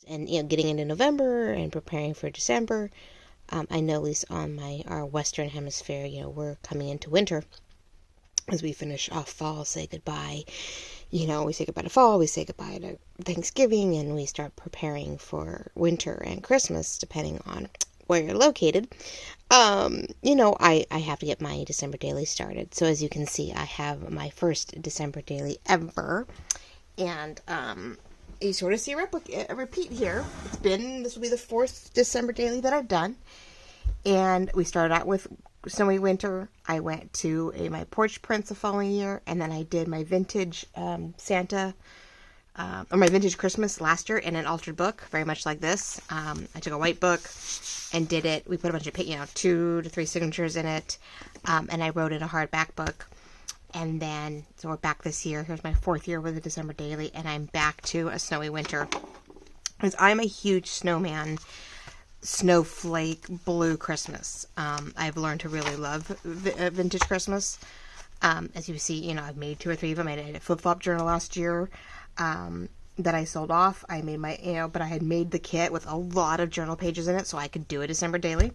And, getting into November and preparing for December, I know at least on our Western Hemisphere, we're coming into winter. As we finish off fall, say goodbye. We say goodbye to fall, we say goodbye to Thanksgiving, and we start preparing for winter and Christmas, depending on where you're located. I have to get my December daily started. So as you can see, I have my first December daily ever. And you sort of see a repeat here. This will be the fourth December daily that I've done. And we started out with Snowy Winter. I went to my porch prints the following year, and then I did my vintage Santa, or my vintage Christmas last year in an altered book, very much like this. I took a white book and did it. We put a bunch of 2 to 3 signatures in it, and I wrote in a hardback book. And then, so we're back this year. Here's my 4th year with the December daily, and I'm back to a Snowy Winter, because I'm a huge snowman. Snowflake blue Christmas. I've learned to really love vintage Christmas. As you see, I've made 2 or 3 of them. I did a flip-flop journal last year that I sold off. I made but I had made the kit with a lot of journal pages in it, so I could do a December daily.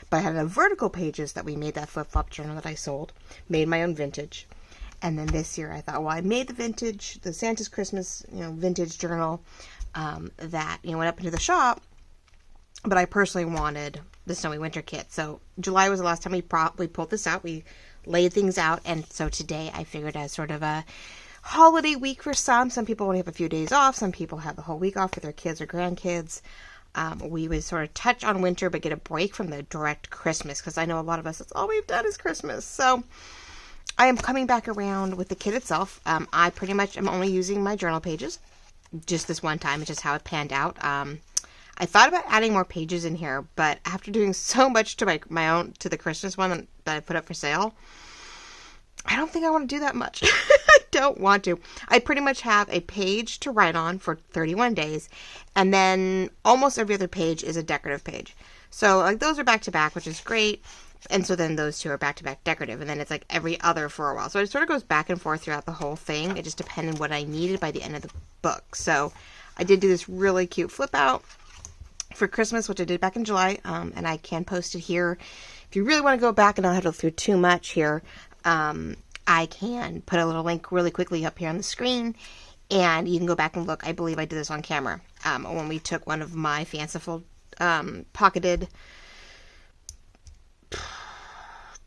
But I had a vertical pages that we made that flip-flop journal that I sold. Made my own vintage. And then this year I thought, well, I made the Santa's Christmas, vintage journal that, went up into the shop. But I personally wanted the Snowy Winter kit. So July was the last time we pulled this out. We laid things out. And so today I figured as sort of a holiday week for some. Some people only have a few days off. Some people have the whole week off with their kids or grandkids. We would sort of touch on winter but get a break from the direct Christmas. Because I know a lot of us, that's all we've done is Christmas. So I am coming back around with the kit itself. I pretty much am only using my journal pages. Just this one time. It's just how it panned out. I thought about adding more pages in here, but after doing so much to my own, to the Christmas one that I put up for sale, I don't think I want to do that much. I don't want to. I pretty much have a page to write on for 31 days, and then almost every other page is a decorative page. So, those are back to back, which is great. And so then those 2 are back to back decorative, and then it's every other for a while. So it sort of goes back and forth throughout the whole thing. It just depended what I needed by the end of the book. So I did do this really cute flip out for Christmas, which I did back in July, and I can post it here. If you really want to go back and not have to go through too much here, I can put a little link really quickly up here on the screen, and you can go back and look. I believe I did this on camera when we took one of my fanciful pocketed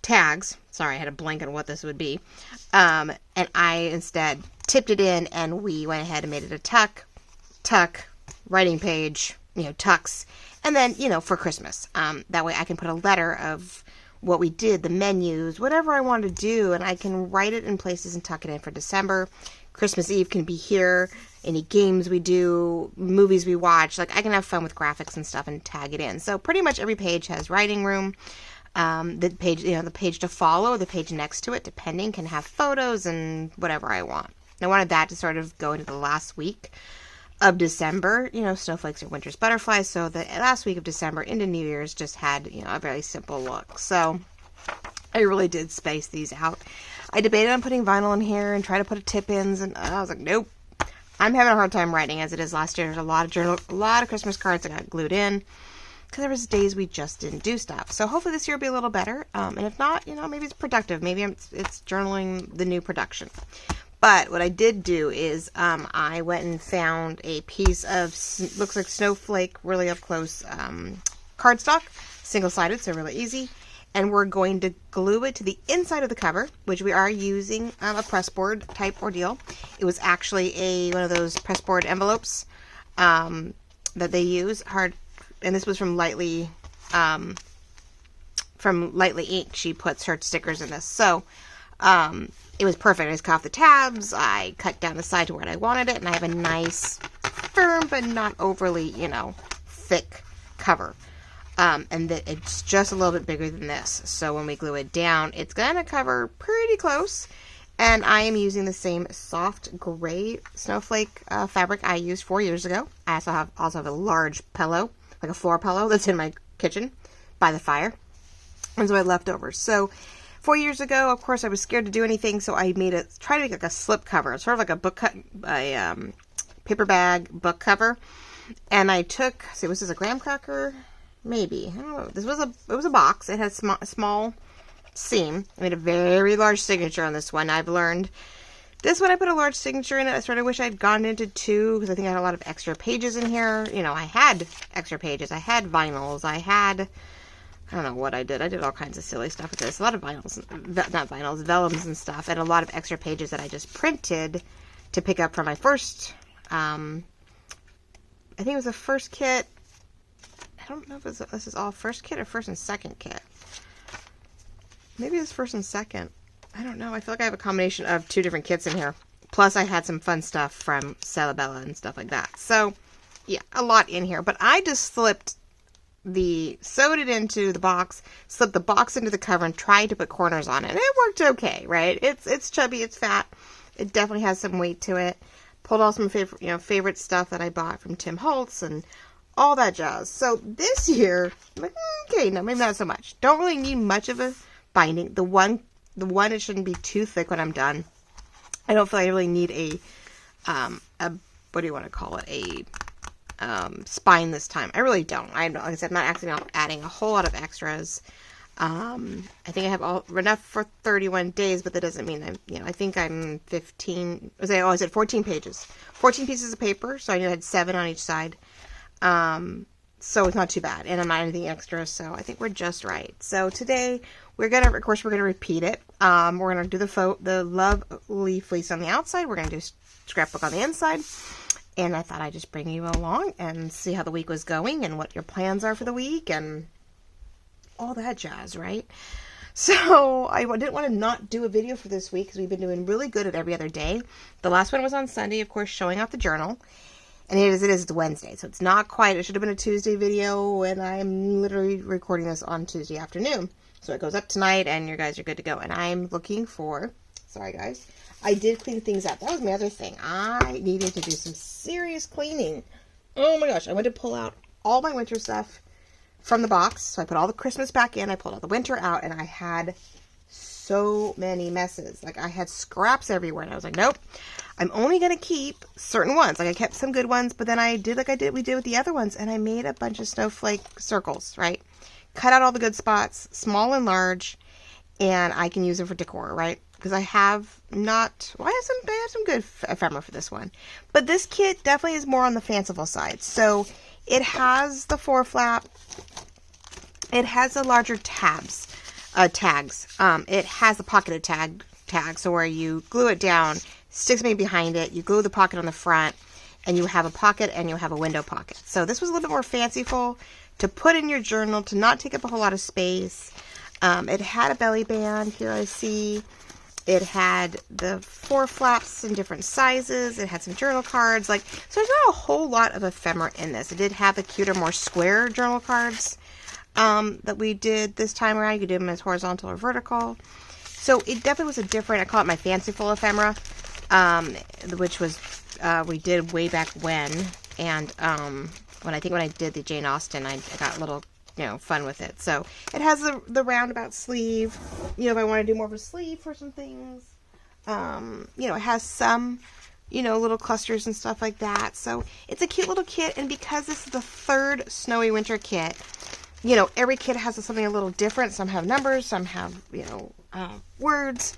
tags. Sorry, I had a blank on what this would be. And I instead tipped it in, and we went ahead and made it a tuck, writing page, tucks, and then, for Christmas. That way I can put a letter of what we did, the menus, whatever I want to do, and I can write it in places and tuck it in for December. Christmas Eve can be here, any games we do, movies we watch, I can have fun with graphics and stuff and tag it in. So pretty much every page has writing room. The page, the page to follow, the page next to it, depending, can have photos and whatever I want. I wanted that to sort of go into the last week of December. Snowflakes are winter's butterflies, so the last week of December into New Year's just had, a very simple look. So I really did space these out. I debated on putting vinyl in here and try to put a tip-ins, and I was like, nope. I'm having a hard time writing as it is last year. There's a lot of Christmas cards that got glued in, because there was days we just didn't do stuff. So hopefully this year will be a little better. And if not, maybe it's productive. Maybe it's journaling the new production. But what I did do is I went and found a piece of, looks like snowflake, really up close cardstock, single-sided, so really easy. And we're going to glue it to the inside of the cover, which we are using a pressboard type ordeal. It was actually one of those pressboard envelopes that they use, and this was from Lightly Ink. She puts her stickers in this. So it was perfect. I just cut off the tabs. I cut down the side to where I wanted it, and I have a nice, firm, but not overly, thick cover. And it's just a little bit bigger than this. So when we glue it down, it's going to cover pretty close. And I am using the same soft gray snowflake fabric I used 4 years ago. I also have a large pillow, like a floor pillow, that's in my kitchen by the fire. And so I had leftovers. So 4 years ago, of course, I was scared to do anything, so I tried to make like a slip cover. It's sort of like a paper bag book cover. And I took, see, was this a graham cracker? Maybe. I don't know. It was a box. It had a small seam. I made a very large signature on this one. I've learned this one, I put a large signature in it. I sort of wish I'd gone into 2 because I think I had a lot of extra pages in here. You know, I had extra pages. I had vinyls. I don't know what I did. I did all kinds of silly stuff with this. A lot of vinyls, not vinyls, vellums and stuff, and a lot of extra pages that I just printed to pick up from my first, I think it was the first kit. I don't know if this is all first kit or first and second kit. Maybe it's first and second. I don't know. I feel like I have a combination of 2 different kits in here. Plus, I had some fun stuff from Salabella and stuff like that. So, yeah, a lot in here. But I just sewed it into the box, slipped the box into the cover, and tried to put corners on it. And it worked okay, right? It's chubby, it's fat. It definitely has some weight to it. Pulled all some favorite stuff that I bought from Tim Holtz and all that jazz. So this year, I'm like, okay, no, maybe not so much. Don't really need much of a binding. The one, it shouldn't be too thick when I'm done. I don't feel like I really need a what do you want to call it? A spine this time. I really don't. Like I said, I'm not actually adding a whole lot of extras. I think I have enough for 31 days, but that doesn't mean I think I'm 15. I said 14 pages. 14 pieces of paper, so I knew I had 7 on each side. So it's not too bad, and I'm not anything extra, so I think we're just right. So today, we're gonna repeat it. We're gonna do the lovely fleece on the outside. We're gonna do scrapbook on the inside, and I thought I'd just bring you along and see how the week was going and what your plans are for the week and all that jazz, right? So I didn't want to not do a video for this week because we've been doing really good at every other day. The last one was on Sunday, of course, showing off the journal. And it's Wednesday, so it's not quite, it should have been a Tuesday video, and I'm literally recording this on Tuesday afternoon. So it goes up tonight, and you guys are good to go. And I'm looking for, sorry guys, I did clean things up. That was my other thing. I needed to do some serious cleaning. Oh my gosh, I went to pull out all my winter stuff from the box. So I put all the Christmas back in, I pulled all the winter out, and I had so many messes. Like, I had scraps everywhere, and I was like, nope. I'm only going to keep certain ones. Like, I kept some good ones, but then I did like we did with the other ones, and I made a bunch of snowflake circles, right? Cut out all the good spots, small and large, and I can use them for decor, right? Because I have some good ephemera for this one. But this kit definitely is more on the fanciful side. So, it has the 4-flap. It has the larger tags. It has the pocketed tag, so where you glue it down, sticks me behind it, you glue the pocket on the front, and you have a pocket and you have a window pocket. So this was a little bit more fanciful to put in your journal, to not take up a whole lot of space. It had a belly band, here I see. It had the 4 flaps in different sizes. It had some journal cards. So there's not a whole lot of ephemera in this. It did have the cuter, more square journal cards that we did this time around. You could do them as horizontal or vertical. So it definitely was a different, I call it my fanciful ephemera, which was, we did way back when. And when I did the Jane Austen, I got a little, fun with it. So it has the roundabout sleeve, if I want to do more of a sleeve for some things. It has some, little clusters and stuff like that. So it's a cute little kit. And because this is the 3rd snowy winter kit, every kit has something a little different. Some have numbers, some have, words.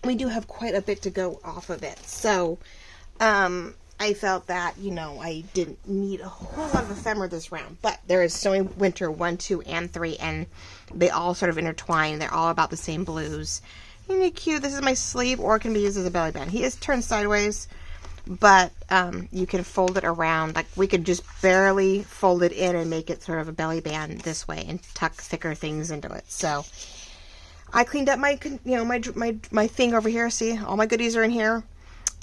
We do have quite a bit to go off of it. So, I felt that, I didn't need a whole lot of ephemera this round. But there is Snowy Winter 1, 2, and 3, and they all sort of intertwine. They're all about the same blues. Isn't it cute? This is my sleeve, or it can be used as a belly band. He is turned sideways, but you can fold it around. Like, we could just barely fold it in and make it sort of a belly band this way and tuck thicker things into it. So I cleaned up my thing over here. See, all my goodies are in here.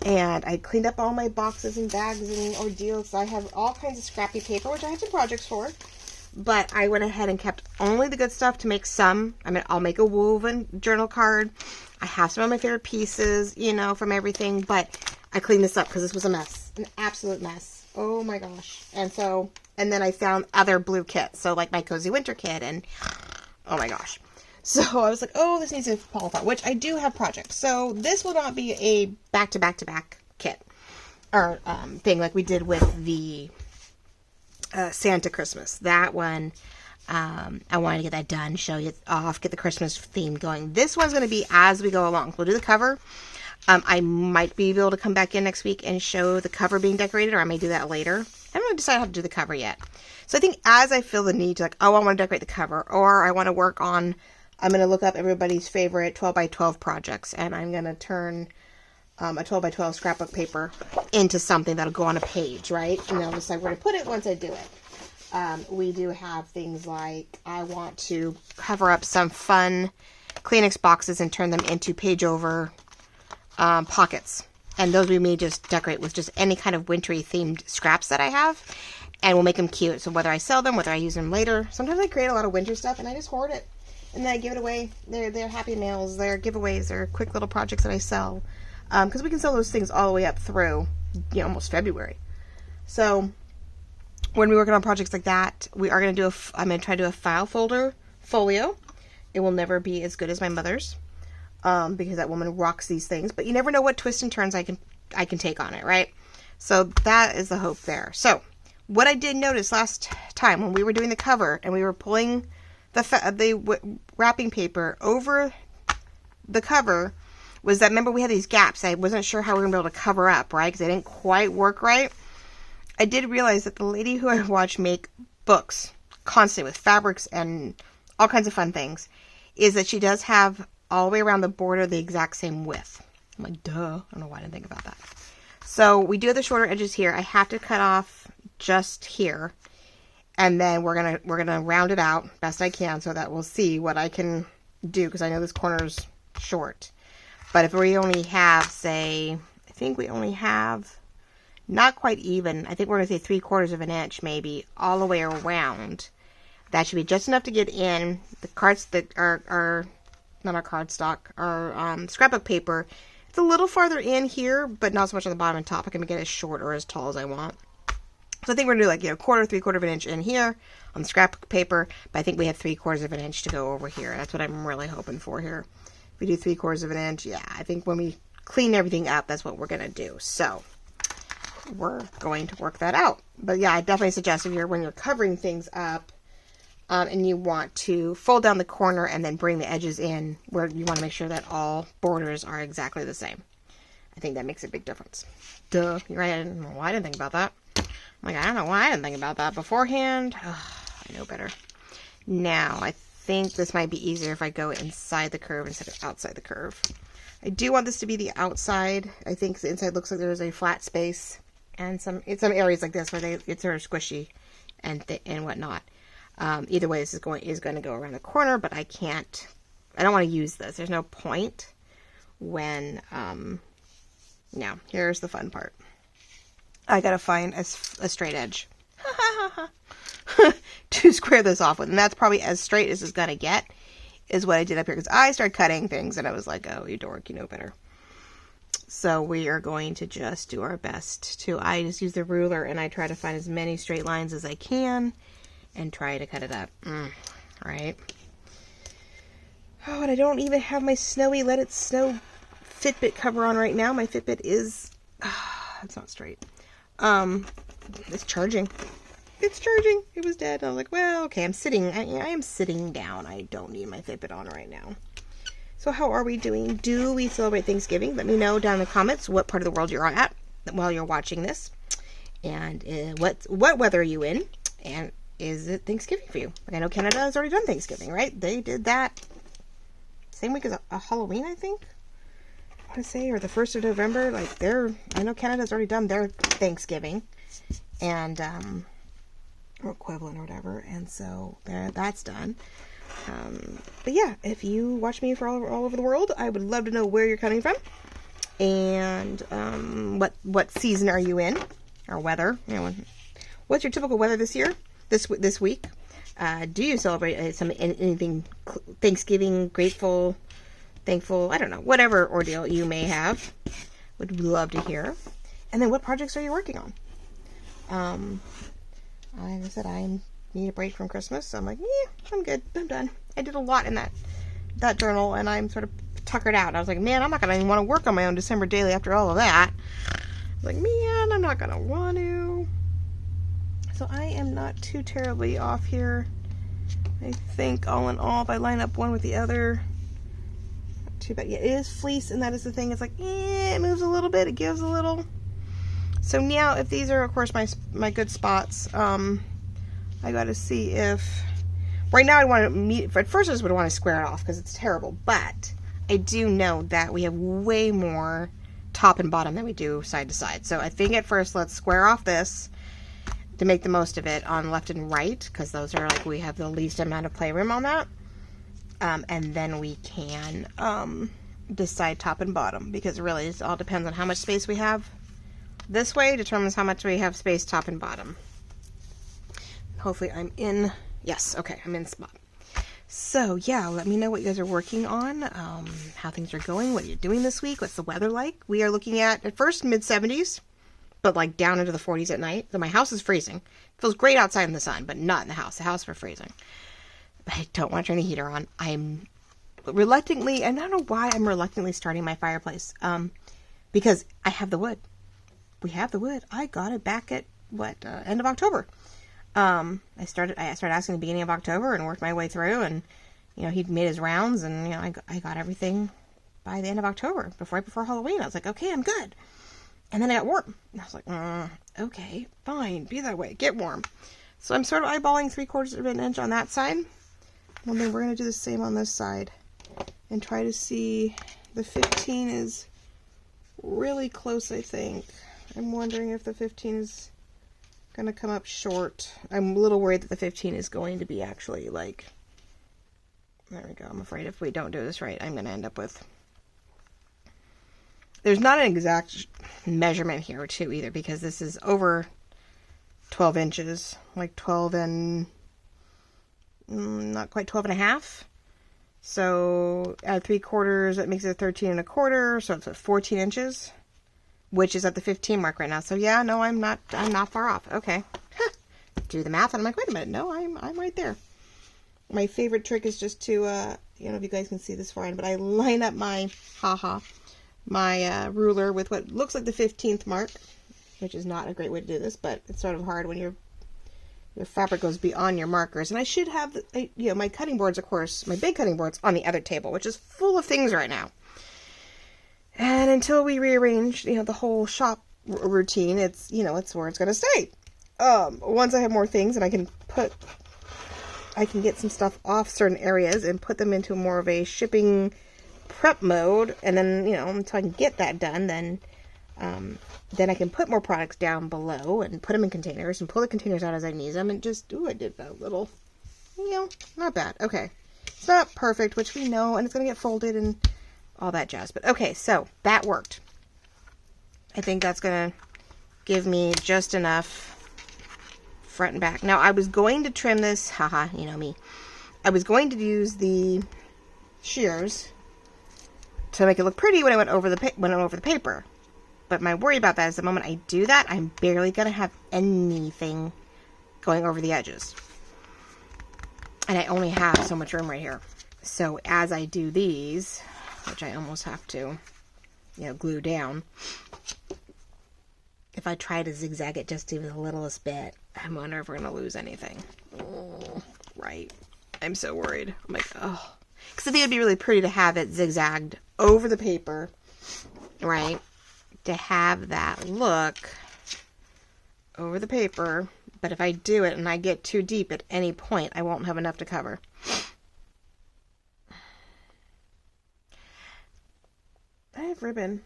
And I cleaned up all my boxes and bags and ordeals. I have all kinds of scrappy paper, which I have some projects for. But I went ahead and kept only the good stuff to make some. I'll make a woven journal card. I have some of my favorite pieces, from everything. But I cleaned this up because this was a mess. An absolute mess. Oh my gosh. And then I found other blue kits. So like my Cozy Winter kit, and oh my gosh. So I was like, oh, this needs to fall apart, which I do have projects. So this will not be a back-to-back-to-back kit. or thing like we did with the Santa Christmas. That one, I wanted to get that done, show you off, get the Christmas theme going. This one's going to be as we go along. We'll do the cover. I might be able to come back in next week and show the cover being decorated, or I may do that later. I haven't really decided how to do the cover yet. So I think as I feel the need to, like, oh, I want to decorate the cover, or I want to work on, I'm going to look up everybody's favorite 12 by 12 projects, and I'm going to turn a 12 by 12 scrapbook paper into something that'll go on a page, right? And I'll decide where to put it once I do it. We do have things like, I want to cover up some fun Kleenex boxes and turn them into page over pockets. And those we may just decorate with just any kind of wintry themed scraps that I have. And we'll make them cute. So whether I sell them, whether I use them later. Sometimes I create a lot of winter stuff and I just hoard it. And then I give it away. They're happy mails. They're giveaways. They're quick little projects that I sell. Because we can sell those things all the way up through, almost February. So when we're working on projects like that, we are going to do I'm going to try to do a file folio. It will never be as good as my mother's. Because that woman rocks these things, but you never know what twists and turns I can take on it, right? So that is the hope there. So what I did notice last time when we were doing the cover and we were pulling the wrapping paper over the cover was that, remember, we had these gaps. I wasn't sure how we were going to be able to cover up, right? Because they didn't quite work right. I did realize that the lady who I watched make books constantly with fabrics and all kinds of fun things is that she does have all the way around the border the exact same width. I'm like, duh. I don't know why I didn't think about that. So we do have the shorter edges here. I have to cut off just here. And then we're gonna round it out best I can so that we'll see what I can do, because I know this corner's short. But if we only have, say, I think we only have not quite even, I think we're gonna say 3/4 of an inch maybe all the way around. That should be just enough to get in the cards that are not our cardstock, our scrapbook paper. It's a little farther in here, but not so much on the bottom and top. I can make it as short or as tall as I want. So I think we're going to do like, 3/4 of an inch in here on the scrapbook paper, but I think we have 3/4 of an inch to go over here. That's what I'm really hoping for here. If we do 3/4 of an inch, yeah, I think when we clean everything up, that's what we're going to do. So we're going to work that out. But yeah, I definitely suggest if when you're covering things up, and you want to fold down the corner and then bring the edges in, where you want to make sure that all borders are exactly the same. I think that makes a big difference. Duh. You're right. I don't know why I didn't think about that. I'm like, I don't know why I didn't think about that beforehand. Ugh, I know better. Now, I think this might be easier if I go inside the curve instead of outside the curve. I do want this to be the outside. I think the inside looks like there's a flat space, and some areas like this where it's sort of squishy and whatnot. Either way, this is going to go around the corner, but I don't want to use this. There's no point when, now, here's the fun part. I got to find a straight edge to square this off with. And that's probably as straight as it's going to get, is what I did up here. Because I started cutting things and I was like, oh, you dork, you know better. So we are going to just do our best I just use the ruler and I try to find as many straight lines as I can and try to cut it up. Right? Oh, and I don't even have my snowy Let It Snow Fitbit cover on right now. My Fitbit is, it's not straight. It's charging. It's charging. It was dead. I was like, well, okay, I'm sitting. I am sitting down. I don't need my Fitbit on right now. So how are we doing? Do we celebrate Thanksgiving? Let me know down in the comments what part of the world you're at while you're watching this. And what weather are you in? And is it Thanksgiving for you? Like, I know Canada has already done Thanksgiving, right? They did that same week as a Halloween, I think. I want to say, or the 1st of November. Like, I know Canada's already done their Thanksgiving. And, or equivalent or whatever. And so that's done. But yeah, if you watch me for all over the world, I would love to know where you're coming from. And, what season are you in? Or weather. What's your typical weather this year? This week? Do you celebrate anything Thanksgiving, grateful, thankful, I don't know, whatever ordeal you may have? Would love to hear. And then what projects are you working on? Like I said, I need a break from Christmas, so I'm like, yeah, I'm good. I'm done. I did a lot in that journal, and I'm sort of tuckered out. I was like, man, I'm not going to even want to work on my own December daily after all of that. Like, man, I'm not gonna want to. So I am not too terribly off here. I think all in all, if I line up one with the other, not too bad. Yeah, it is fleece, and that is the thing. It's like, it moves a little bit, it gives a little. So now, if these are, of course, my good spots, I gotta see if, right now I want to meet, at first I just would want to square it off because it's terrible, but I do know that we have way more top and bottom than we do side to side. So I think at first let's square off this to make the most of it on left and right, because those are like, we have the least amount of playroom on that. And then we can decide top and bottom, because really it all depends on how much space we have. This way determines how much we have space top and bottom. Hopefully I'm in, yes, okay, I'm in spot. So yeah, let me know what you guys are working on, how things are going, what you're doing this week, what's the weather like. We are looking at first mid-70s, but like down into the 40s at night. So my house is freezing. It feels great outside in the sun, but not in the house. The house we're freezing. But I don't want to turn the heater on. I'm reluctantly, and I don't know why I'm reluctantly starting my fireplace, because I have the wood. We have the wood. I got it back at, end of October. I started asking at the beginning of October and worked my way through, and, you know, he'd made his rounds, and, you know, I got everything by the end of October, right before Halloween. I was like, okay, I'm good. And then I got warm. And I was like, okay, fine, be that way, get warm. So I'm sort of eyeballing 3/4 of an inch on that side. Well, then we're going to do the same on this side and try to see, the 15 is really close, I think. I'm wondering if the 15 is going to come up short. I'm a little worried that the 15 is going to be actually like, there we go. I'm afraid if we don't do this right, I'm going to end up with, there's not an exact measurement here too either, because this is over 12 inches, like 12 and, not quite 12 and a half. So at 3/4, that makes it 13 1/4. So it's at 14 inches. Which is at the 15 mark right now. So yeah, no, I'm not far off. Okay. Do the math, and I'm like, wait a minute, no, I'm right there. My favorite trick is just to, I don't know if you guys can see this far in, but I line up my, ruler with what looks like the 15th mark, which is not a great way to do this, but it's sort of hard when your fabric goes beyond your markers. And I should have, my cutting boards, of course, my big cutting boards on the other table, which is full of things right now. And until we rearrange, the whole shop routine, it's where it's going to stay. Once I have more things and I can get some stuff off certain areas and put them into more of a shipping prep mode. And then, until I can get that done, then I can put more products down below and put them in containers and pull the containers out as I need them. And just, I did that little, not bad. Okay. It's not perfect, which we know, and it's going to get folded and all that jazz. But okay, so that worked. I think that's gonna give me just enough front and back. Now I was going to trim this, you know me. I was going to use the shears to make it look pretty when I went over the paper. But my worry about that is the moment I do that, I'm barely gonna have anything going over the edges. And I only have so much room right here. So as I do these, which I almost have to, glue down. If I try to zigzag it just even the littlest bit, I wonder if we're going to lose anything. Oh, right. I'm so worried. I'm like, oh. Because I think it would be really pretty to have it zigzagged over the paper, right? To have that look over the paper. But if I do it and I get too deep at any point, I won't have enough to cover. I have ribbon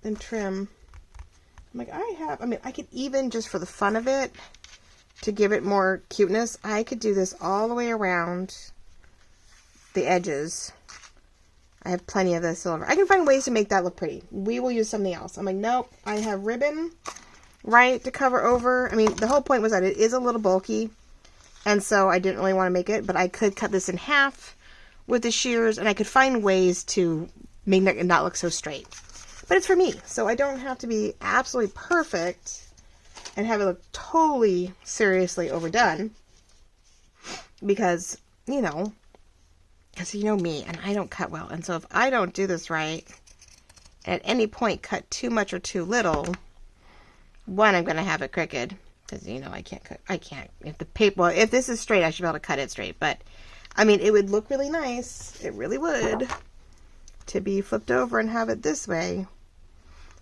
and trim. I'm like, I could even, just for the fun of it, to give it more cuteness, I could do this all the way around the edges. I have plenty of the silver. I can find ways to make that look pretty. We will use something else. I'm like, nope, I have ribbon, right, to cover over. The whole point was that it is a little bulky, and so I didn't really want to make it, but I could cut this in half with the shears, and I could find ways to make it not look so straight. But it's for me, so I don't have to be absolutely perfect and have it look totally seriously overdone. Because, you know me, and I don't cut well. And so if I don't do this right, at any point cut too much or too little, One, I'm going to have it crooked because, you know, I can't, if the paper, well, if this is straight, I should be able to cut it straight. But, I mean, it would look really nice. It really would, to be flipped over and have it this way.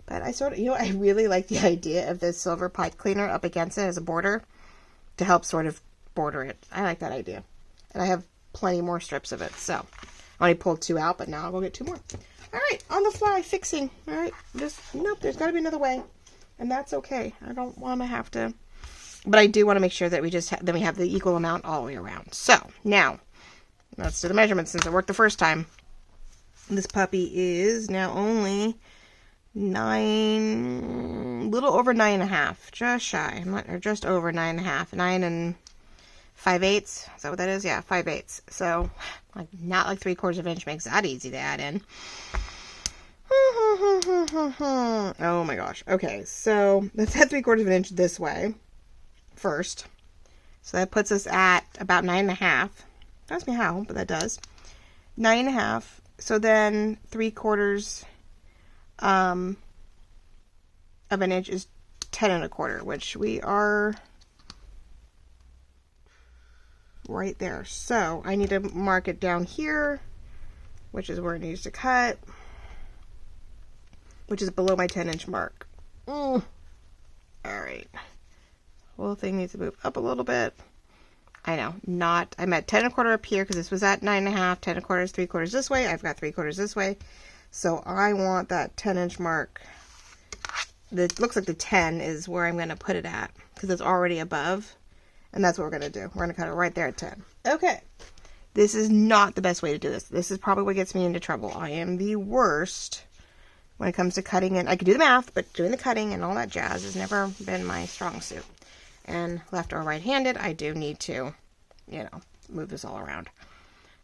But I sort of, you know, I really like the idea of this silver pipe cleaner up against it as a border to help sort of border it. I like that idea. And I have plenty more strips of it. So I only pulled 2 out, but now I'll go get 2 more. All right, on the fly, fixing. All right, nope, there's got to be another way. And that's okay. I don't want to have to, but I do want to make sure that we just then we have the equal amount all the way around. So now let's do the measurements since it worked the first time. This puppy is now only 9, little over 9.5, just shy, or just over 9.5, 9 5/8. Is that what that is? Yeah, 5/8. So, like, not like 3/4 of an inch makes that easy to add in. Oh my gosh. Okay, so let's add 3/4 of an inch this way first. So that puts us at about 9.5. Ask me how, but that does. 9.5. So then 3/4 of an inch is 10 1/4, which we are right there. So I need to mark it down here, which is where it needs to cut, which is below my 10-inch mark. All right. Whole thing needs to move up a little bit. I know, I'm at 10 1/4 up here because this was at 9.5, 10 1/4, 3/4 this way. I've got 3/4 this way. So I want that 10-inch mark. That looks like the 10 is where I'm going to put it at because it's already above. And that's what we're going to do. We're going to cut it right there at 10. Okay. This is not the best way to do this. This is probably what gets me into trouble. I am the worst when it comes to cutting. And I can do the math, but doing the cutting and all that jazz has never been my strong suit. And left or right-handed, I do need to, you know, move this all around.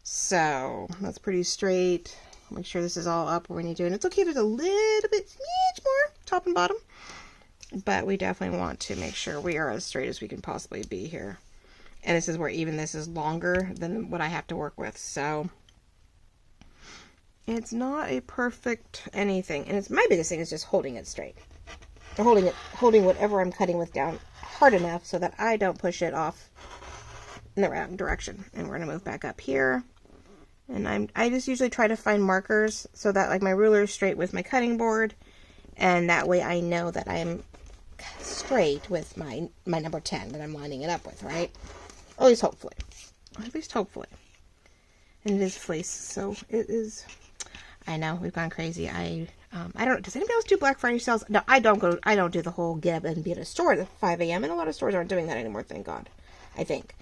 So that's pretty straight. Make sure this is all up where we need to. And it's okay if there's a little bit, smidge more, top and bottom. But we definitely want to make sure we are as straight as we can possibly be here. And this is where even this is longer than what I have to work with. So it's not a perfect anything. And it's my biggest thing is just holding it straight. Or holding whatever I'm cutting with down hard enough so that I don't push it off in the wrong direction. And we're going to move back up here. And I just usually try to find markers so that like my ruler is straight with my cutting board. And that way I know that I'm straight with my number 10 that I'm lining it up with, right? At least hopefully. At least hopefully. And it is fleece, so it is. I know we've gone crazy. I don't. Does anybody else do Black Friday sales? No, I don't do the whole get up and be at a store at 5 a.m. and a lot of stores aren't doing that anymore. Thank God. I think.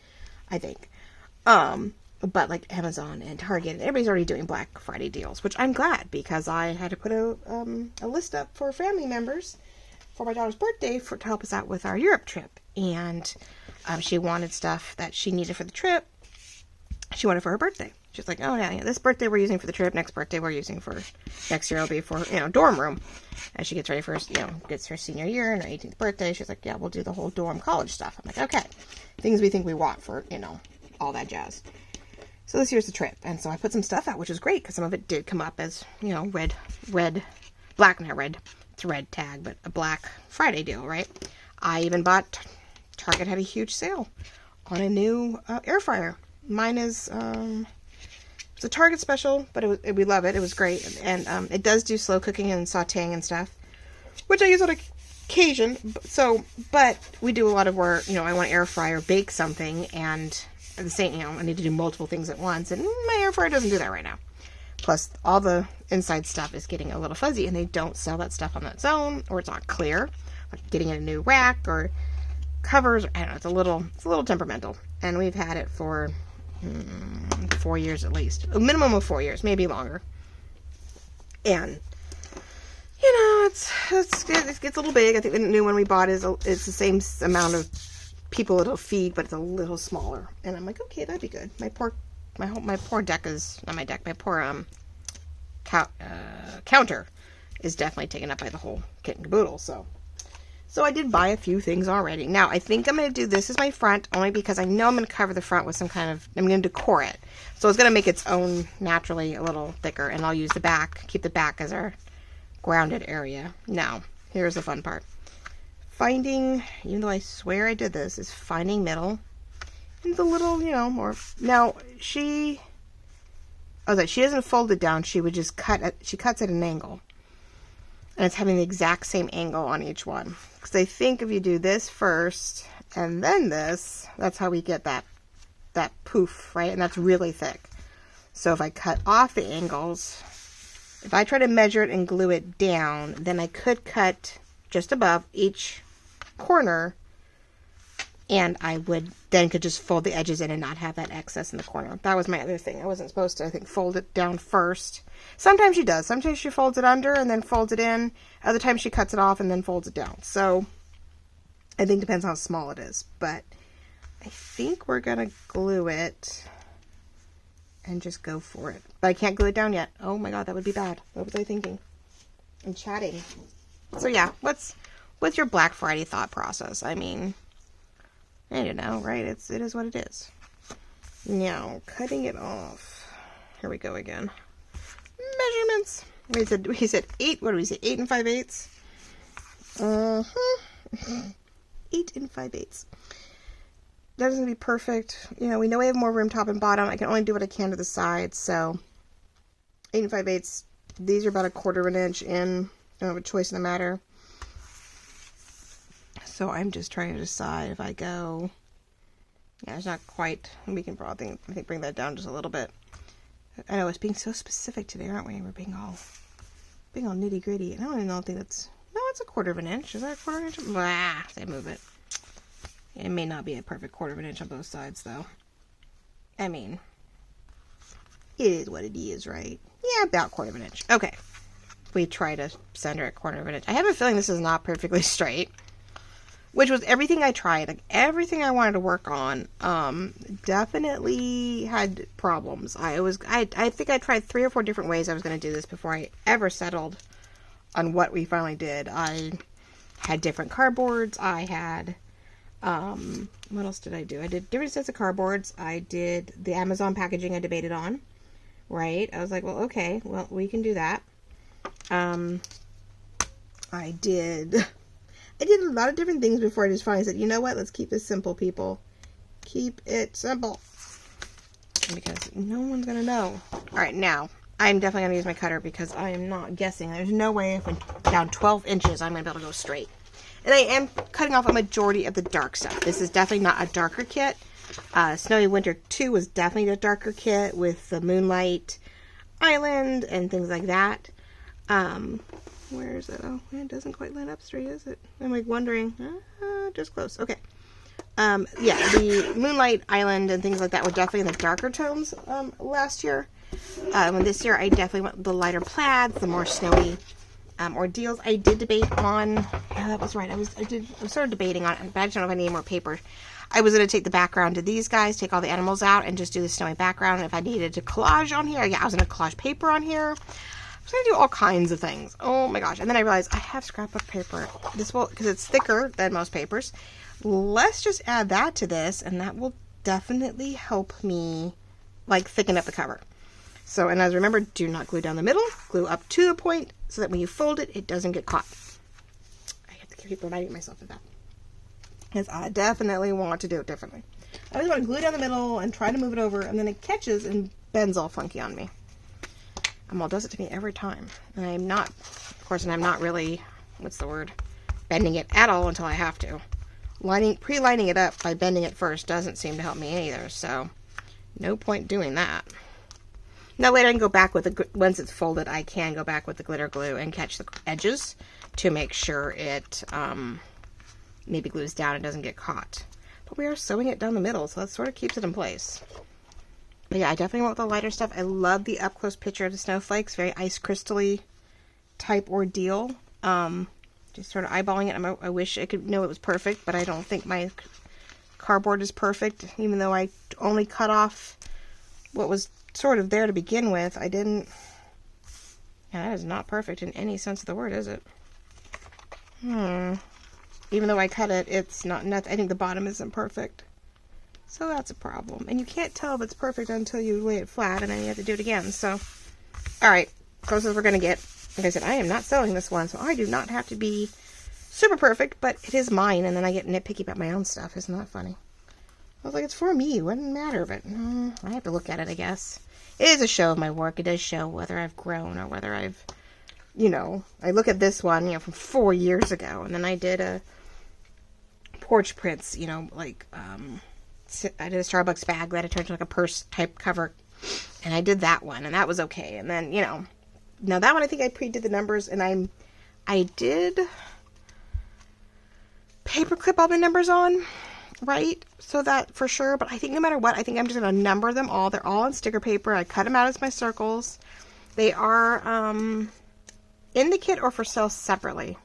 But like Amazon and Target, and everybody's already doing Black Friday deals, which I'm glad because I had to put a list up for family members for my daughter's birthday to help us out with our Europe trip, and she wanted stuff that she needed for the trip. She wanted for her birthday. She's like, oh yeah, this birthday we're using for the trip. Next birthday we're using for next year. It'll be for dorm room. As she gets ready for gets her senior year and her 18th birthday, she's like, yeah, we'll do the whole dorm college stuff. I'm like, okay, things we think we want for all that jazz. So this year's the trip, and so I put some stuff out, which is great because some of it did come up as black, not red. It's a red tag, but a Black Friday deal, right? I even bought. Target had a huge sale on a new air fryer. Mine is it's a Target special, but we love it. It was great, and it does do slow cooking and sautéing and stuff, which I use on occasion. But we do a lot of where I want to air fry or bake something, and at the same I need to do multiple things at once, and my air fryer doesn't do that right now. Plus, all the inside stuff is getting a little fuzzy, and they don't sell that stuff on its own, or it's not clear. Like getting a new rack or covers, I don't know. It's a little temperamental, and we've had it for 4 years at least, a minimum of 4 years, maybe longer. And it gets a little big. I think the new one we bought it's the same amount of people it'll feed, but it's a little smaller. And I'm like, okay, that'd be good. My poor deck is not my deck. My poor counter is definitely taken up by the whole kit and caboodle. So I did buy a few things already. Now I think I'm going to do this as my front only because I know I'm going to cover the front with some I'm going to decor it. So it's going to make its own naturally a little thicker, and I'll use the back, keep the back as our grounded area. Now here's the fun part. finding, even though I swear I did this, is finding middle. And the little, you know, more. Now, she doesn't fold it down. She would just she cuts at an angle. And it's having the exact same angle on each one. Because I think if you do this first and then this, that's how we get that poof, right? And that's really thick. So if I cut off the angles, if I try to measure it and glue it down, then I could cut just above each corner, and I would then could just fold the edges in and not have that excess in the corner. That was my other thing. I wasn't supposed to, I think, fold it down first. Sometimes she does. Sometimes she folds it under and then folds it in. Other times she cuts it off and then folds it down. So I think it depends on how small it is. But I think we're going to glue it and just go for it. But I can't glue it down yet. Oh my God, that would be bad. What was I thinking? I'm chatting. So yeah, what's your Black Friday thought process? I mean, I don't know, right? It is what it is. Now, cutting it off. Here we go again. Measurements. We said 8, what do we say? 8 5/8? 8 5/8. That doesn't be perfect. You know, we know we have more room top and bottom. I can only do what I can to the sides, so 8 5/8. These are about 1/4 inch in. I don't have a choice in the matter. So I'm just trying to decide if I go. Yeah, it's not quite. We can probably, I think, bring that down just a little bit. I know it's being so specific today, aren't we? We're being all nitty gritty. And I don't even know. I think that's no. It's 1/4 inch. Is that 1/4 inch? Blah, they move it. It may not be a perfect 1/4 inch on both sides, though. I mean, it is what it is, right? Yeah, about 1/4 inch. Okay. We try to center it 1/4 inch. I have a feeling this is not perfectly straight. Which was everything I tried. Like, everything I wanted to work on, definitely had problems. I think I tried 3 or 4 different ways I was going to do this before I ever settled on what we finally did. I had different cardboards. I had, what else did I do? I did different sets of cardboards. I did the Amazon packaging I debated on, right? I was like, well, okay, well, we can do that. I did a lot of different things before I just finally said, you know what, let's keep this simple, people. Keep it simple. Because no one's going to know. Alright, now, I'm definitely going to use my cutter because I am not guessing. There's no way if I'm down 12 inches, I'm going to be able to go straight. And I am cutting off a majority of the dark stuff. This is definitely not a darker kit. Snowy Winter 2 was definitely a darker kit with the Moonlight Island and things like that. Where is it? Oh, it doesn't quite line up straight, is it? I'm like wondering. Just close. Okay. Yeah, the Moonlight Island and things like that were definitely in the darker tones last year. This year, I definitely went with the lighter plaids, the more snowy ordeals. I did debate on. Yeah, that was right. I was sort of debating on it, but I just don't know if I need more paper. I was going to take the background to these guys, take all the animals out, and just do the snowy background. If I needed to collage on here, yeah, I was going to collage paper on here. I was going to do all kinds of things. Oh my gosh. And then I realized I have scrapbook paper. This will, because it's thicker than most papers. Let's just add that to this, and that will definitely help me, like, thicken up the cover. So, and as remember, do not glue down the middle. Glue up to the point so that when you fold it, it doesn't get caught. I have to keep reminding myself of that. Because I definitely want to do it differently. I always want to glue down the middle and try to move it over, and then it catches and bends all funky on me. Amal does it to me every time. And I'm not, of course, and I'm not really, what's the word, bending it at all until I have to. Pre-lining it up by bending it first doesn't seem to help me either, so no point doing that. Now later I can go back with the, once it's folded, I can go back with the glitter glue and catch the edges to make sure it maybe glues down and doesn't get caught. But we are sewing it down the middle, so that sort of keeps it in place. But yeah, I definitely went with the lighter stuff. I love the up-close picture of the snowflakes. Very ice crystal-y type ordeal. Just sort of eyeballing it. I wish I could know it was perfect, but I don't think my cardboard is perfect. Even though I only cut off what was sort of there to begin with, I didn't... Yeah, that is not perfect in any sense of the word, is it? Even though I cut it, it's not... I think the bottom isn't perfect. So that's a problem. And you can't tell if it's perfect until you lay it flat, and then you have to do it again. So, alright, close as we're going to get. Like I said, I am not sewing this one, so I do not have to be super perfect, but it is mine, and then I get nitpicky about my own stuff. Isn't that funny? I was like, it's for me. It wouldn't matter, but I have to look at it, I guess. It is a show of my work. It does show whether I've grown or whether I've, I look at this one, from 4 years ago, and then I did a porch prints, like, I did a Starbucks bag that I turned into like a purse type cover, and I did that one, and that was okay. And then, now that one I think I pre-did the numbers, and I did paperclip all the numbers on, right? So that for sure, but I think no matter what, I think I'm just going to number them all. They're all on sticker paper. I cut them out as my circles. They are in the kit or for sale separately.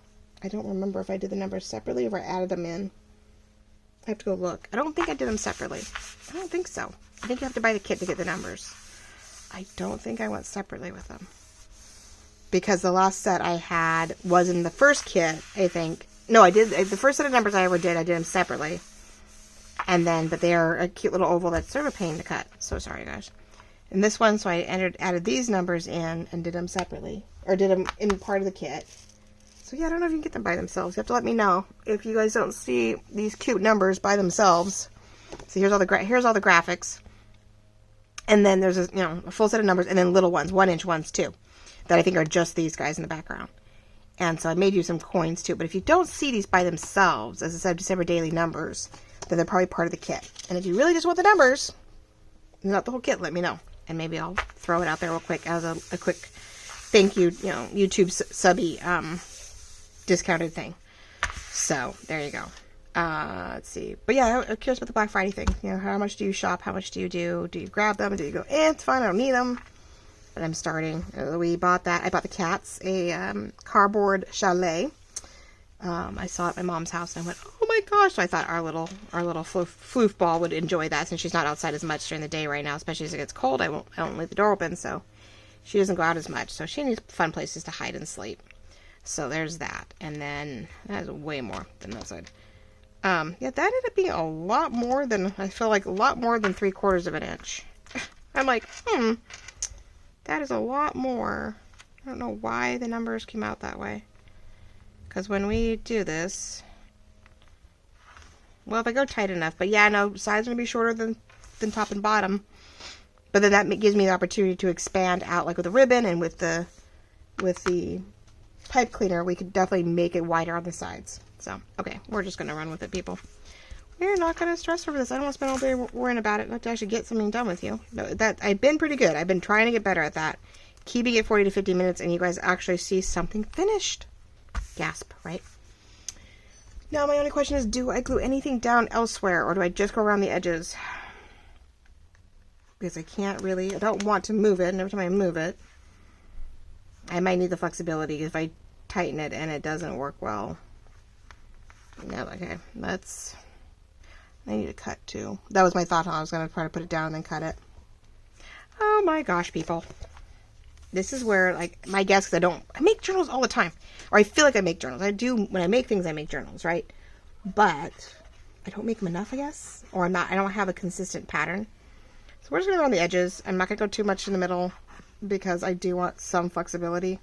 I don't remember if I did the numbers separately or if I added them in. I have to go look. I don't think I did them separately. I don't think so. I think you have to buy the kit to get the numbers. I don't think I went separately with them. Because the last set I had was in the first kit, I think. No, I did. The first set of numbers I ever did, I did them separately. And then, but they are a cute little oval that's sort of a pain to cut. So sorry, guys. And this one, so I added these numbers in and did them separately. Or did them in part of the kit. So yeah, I don't know if you can get them by themselves. You have to let me know if you guys don't see these cute numbers by themselves. So here's all the graphics. And then there's a full set of numbers and then little ones, 1-inch ones too, that I think are just these guys in the background. And so I made you some coins too. But if you don't see these by themselves, as I said, December daily numbers, then they're probably part of the kit. And if you really just want the numbers, not the whole kit, let me know. And maybe I'll throw it out there real quick as a quick thank you, YouTube subby discounted thing. So there you go. Let's see. But yeah, I'm curious about the Black Friday thing. How much do you shop? How much do you do? Do you grab them? Do you go, it's fine, I don't need them? But I'm starting. We bought that. I bought the cats a cardboard chalet. I saw it at my mom's house and I went, oh my gosh. So I thought our little floof ball would enjoy that since she's not outside as much during the day right now, especially as it gets cold. I don't leave the door open, so she doesn't go out as much. So she needs fun places to hide and sleep. So there's that. And then that is way more than that side. Yeah, that ended up being a lot more than, I feel like a lot more than 3/4 of an inch. I'm like, that is a lot more. I don't know why the numbers came out that way. Because when we do this, well, if I go tight enough, but yeah, no, sides are going to be shorter than top and bottom. But then that gives me the opportunity to expand out, like with the ribbon and with the pipe cleaner, we could definitely make it wider on the sides. So, okay, we're just going to run with it, people. We're not going to stress over this. I don't want to spend all day worrying about it. I have to actually get something done with you. No, I've been pretty good. I've been trying to get better at that. Keeping it 40 to 50 minutes and you guys actually see something finished. Gasp, right? Now, my only question is, do I glue anything down elsewhere or do I just go around the edges? Because I don't want to move it, and every time I move it, I might need the flexibility if I tighten it and it doesn't work well. No, okay, I need to cut too. That was my thought. I was going to try to put it down and then cut it. Oh my gosh, people. This is where, like, my guess, because I make journals all the time. Or I feel like I make journals. I do, when I make things, I make journals, right? But I don't make them enough, I guess. Or I don't have a consistent pattern. So we're just going to go around the edges. I'm not going to go too much in the middle because I do want some flexibility.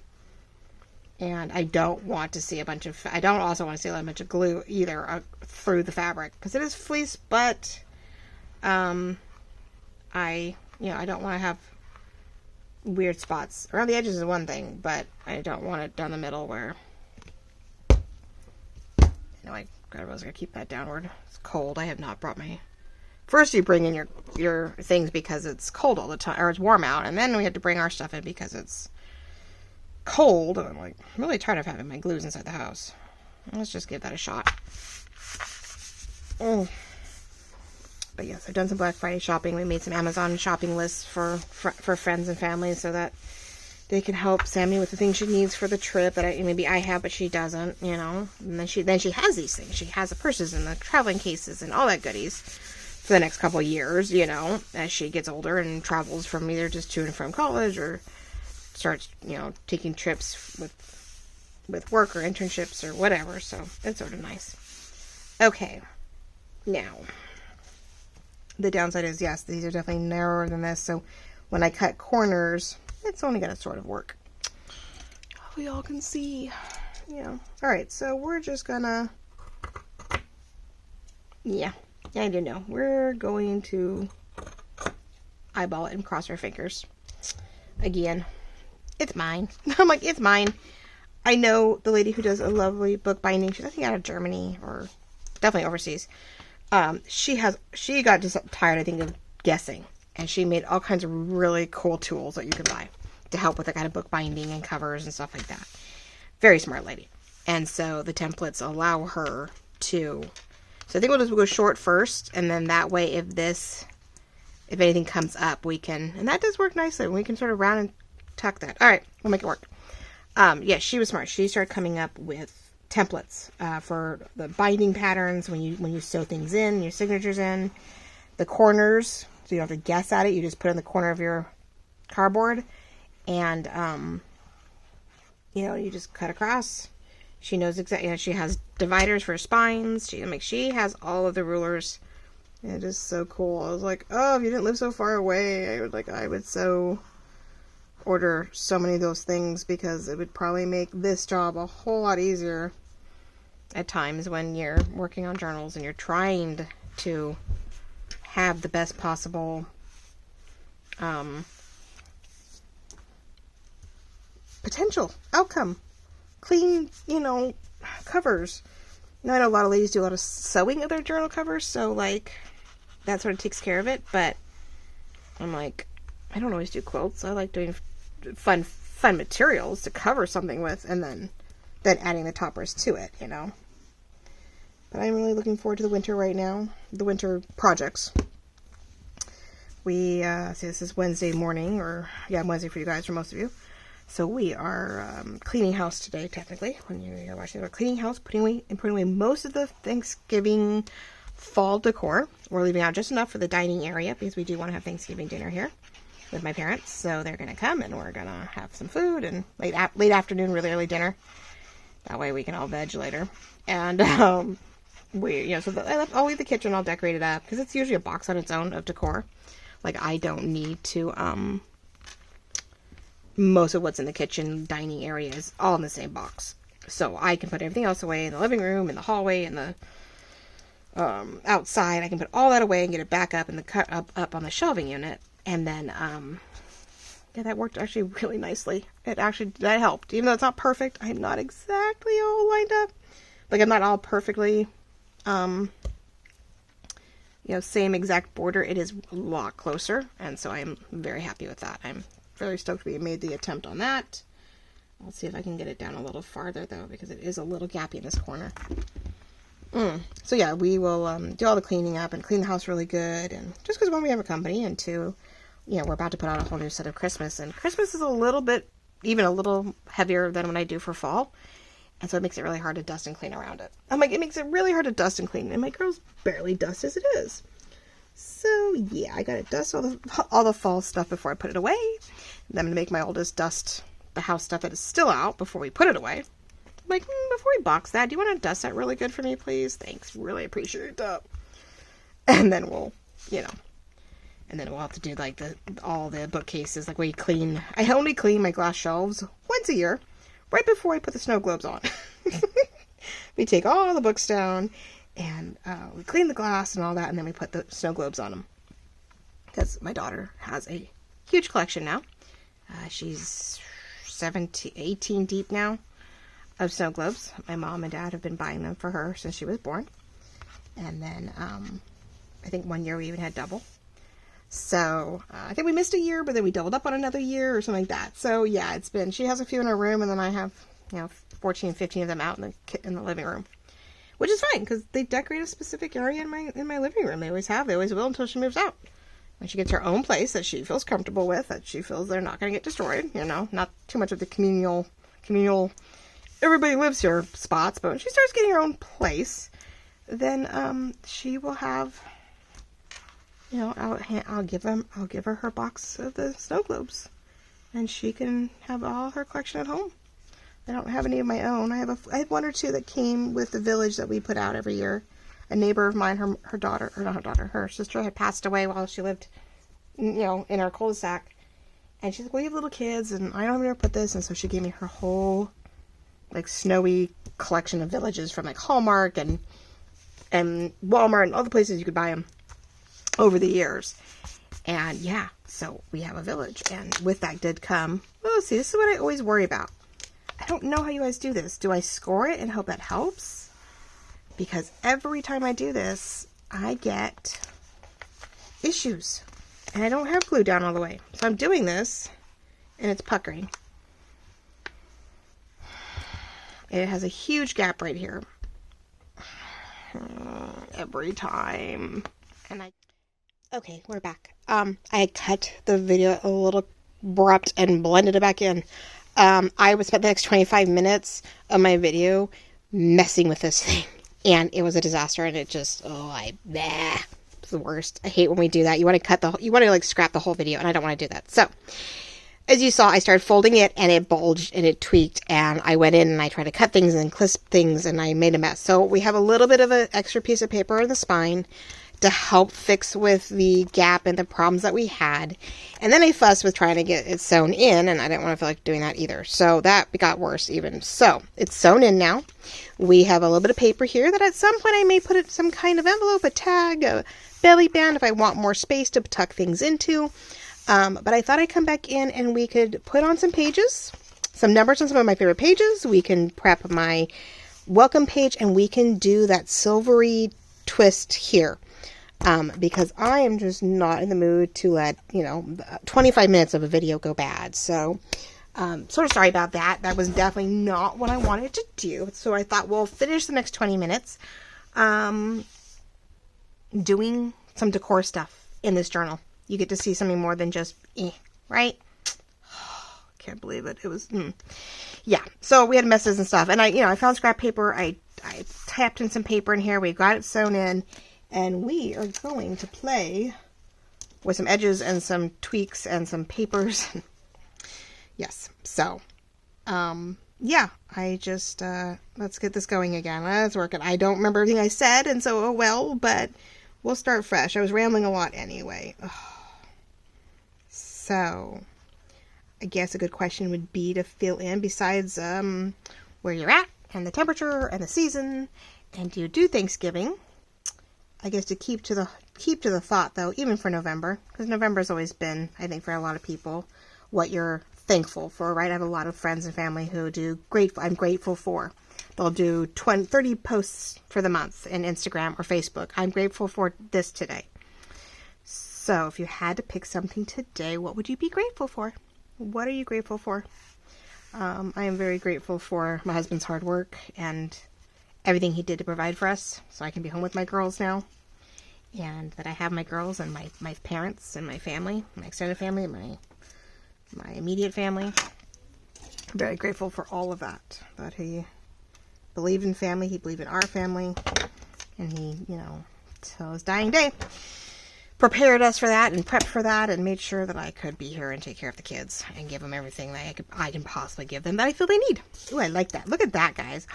And I don't want to see I don't also want to see a bunch of glue either through the fabric. Because it is fleece, but I don't want to have weird spots. Around the edges is one thing, but I don't want it down the middle where, I was going to keep that downward. It's cold. I have not brought my... First you bring in your things because it's cold all the time, or it's warm out, and then we had to bring our stuff in because it's cold, and I'm really tired of having my glues inside the house. Let's just give that a shot. But yes, I've done some Black Friday shopping. We made some Amazon shopping lists for friends and family so that they can help Sammy with the things she needs for the trip that maybe I have, but she doesn't, And then she has these things. She has the purses and the traveling cases and all that goodies for the next couple of years, as she gets older and travels from either just to and from college or starts, taking trips with work or internships or whatever. So it's sort of nice. Okay. Now, the downside is, yes, these are definitely narrower than this. So when I cut corners, it's only going to sort of work. We all can see. Yeah. Alright, so we're just gonna... Yeah, I don't know. We're going to eyeball it and cross our fingers. Again, it's mine. I'm like, it's mine. I know the lady who does a lovely book binding. She's, I think, out of Germany or definitely overseas. She got just tired, I think, of guessing. And she made all kinds of really cool tools that you can buy to help with the kind of book binding and covers and stuff like that. Very smart lady. And so the templates allow her to... So I think we'll just go short first, and then that way if anything comes up, we can... And that does work nicely. We can sort of round and tuck that. All right, we'll make it work. Yeah, she was smart. She started coming up with templates for the binding patterns when you sew things in, your signatures in, the corners, so you don't have to guess at it. You just put it in the corner of your cardboard, and you just cut across. She knows exactly. She has dividers for spines. She has all of the rulers. It is so cool. I was like, oh, if you didn't live so far away, I would so order so many of those things, because it would probably make this job a whole lot easier at times when you're working on journals and you're trying to have the best possible potential outcome. Clean, covers. Now, I know a lot of ladies do a lot of sewing of their journal covers, so, that sort of takes care of it, but I'm like, I don't always do quilts. I like doing fun materials to cover something with, and then adding the toppers to it, But I'm really looking forward to the winter right now, the winter projects. We, this is Wednesday morning, Wednesday for you guys, for most of you. So we are cleaning house today, technically, when you're watching. We're cleaning house, putting away most of the Thanksgiving fall decor. We're leaving out just enough for the dining area, because we do want to have Thanksgiving dinner here with my parents. So they're going to come, and we're going to have some food, and late afternoon, really early dinner. That way we can all veg later. And I'll leave the kitchen all decorated up, because it's usually a box on its own of decor. I don't need to... most of what's in the kitchen, dining area is all in the same box. So I can put everything else away in the living room, in the hallway, in the outside. I can put all that away and get it back up in the up on the shelving unit. And then, that worked actually really nicely. That helped. Even though it's not perfect, I'm not exactly all lined up. I'm not all perfectly, same exact border. It is a lot closer. And so I'm very happy with that. I'm very stoked we made the attempt on that. I'll see if I can get it down a little farther, though, because it is a little gappy in this corner. So yeah, we will do all the cleaning up and clean the house really good. And just because, one, we have a company, and two, we're about to put out a whole new set of Christmas. And Christmas is a little heavier than what I do for fall. And so it makes it really hard to dust and clean around it. It makes it really hard to dust and clean. And my girls barely dust as it is. So yeah, I gotta dust all the fall stuff before I put it away. Then I'm gonna make my oldest dust the house stuff that is still out before we put it away. I'm before we box that, do you want to dust that really good for me, please? Thanks, really appreciate that. And then we'll have to do all the bookcases, where you clean. I only clean my glass shelves once a year, right before I put the snow globes on. We take all the books down. And we clean the glass and all that, and then we put the snow globes on them. Because my daughter has a huge collection now. She's 18 deep now of snow globes. My mom and dad have been buying them for her since she was born. And then I think one year we even had double. So I think we missed a year, but then we doubled up on another year or something like that. So yeah, she has a few in her room, and then I have 14, 15 of them out in the living room. Which is fine, because they decorate a specific area in my living room. They always have. They always will until she moves out. When she gets her own place that she feels comfortable with, that she feels they're not going to get destroyed, not too much of the communal, everybody lives here spots. But when she starts getting her own place, then she will have, I'll give her her box of the snow globes, and she can have all her collection at home. I don't have any of my own. I have one or two that came with the village that we put out every year. A neighbor of mine, her sister had passed away while she lived, in our cul-de-sac. And she's like, well, you have little kids, and I don't have anywhere to put this. And so she gave me her whole like snowy collection of villages from like Hallmark and Walmart and all the places you could buy them over the years. And yeah, so we have a village, and with that did come, oh, see, this is what I always worry about. I don't know how you guys do this. Do I score it and hope that helps? Because every time I do this, I get issues, and I don't have glue down all the way. So I'm doing this, and it's puckering. It has a huge gap right here. Every time. Okay, we're back. I cut the video a little abrupt and blended it back in. I would spend the next 25 minutes of my video messing with this thing, and it was a disaster, and it just, it's the worst. I hate when we do that. You want to like scrap the whole video, and I don't want to do that. So, as you saw, I started folding it, and it bulged, and it tweaked, and I went in, and I tried to cut things and crisp things, and I made a mess. So, we have a little bit of an extra piece of paper in the spine to help fix with the gap and the problems that we had. And then I fussed with trying to get it sewn in, and I didn't want to feel like doing that either. So that got worse even. So it's sewn in now. We have a little bit of paper here that at some point I may put it some kind of envelope, a tag, a belly band if I want more space to tuck things into. But I thought I'd come back in and we could put on some pages, some numbers on some of my favorite pages. We can prep my welcome page, and we can do that silvery twist here. Because I am just not in the mood to let, 25 minutes of a video go bad. So, sort of sorry about that. That was definitely not what I wanted to do. So I thought we'll finish the next 20 minutes, doing some decor stuff in this journal. You get to see something more than just, right? Can't believe it. It was, yeah. So we had messes and stuff. And I found scrap paper. I tapped in some paper in here. We got it sewn in. And we are going to play with some edges and some tweaks and some papers. Yes. So, yeah, I just, let's get this going again. Let's work it. I don't remember everything I said, and so, oh well, but we'll start fresh. I was rambling a lot anyway. So, I guess a good question would be to fill in besides, where you're at and the temperature and the season, and do you do Thanksgiving? I guess to keep to the thought though, even for November, because November has always been, I think, for a lot of people, what you're thankful for, right? I have a lot of friends and family who do I'm grateful for. They'll do 30 posts for the month in Instagram or Facebook. I'm grateful for this today. So if you had to pick something today, what would you be grateful for? What are you grateful for? I am very grateful for my husband's hard work and everything he did to provide for us, so I can be home with my girls now, and that I have my girls and my parents and my family, my extended family, my immediate family. I'm very grateful for all of that he believed in family, he believed in our family, and he, till his dying day, prepared us for that and prepped for that and made sure that I could be here and take care of the kids and give them everything that I can possibly give them that I feel they need. Ooh, I like that. Look at that, guys.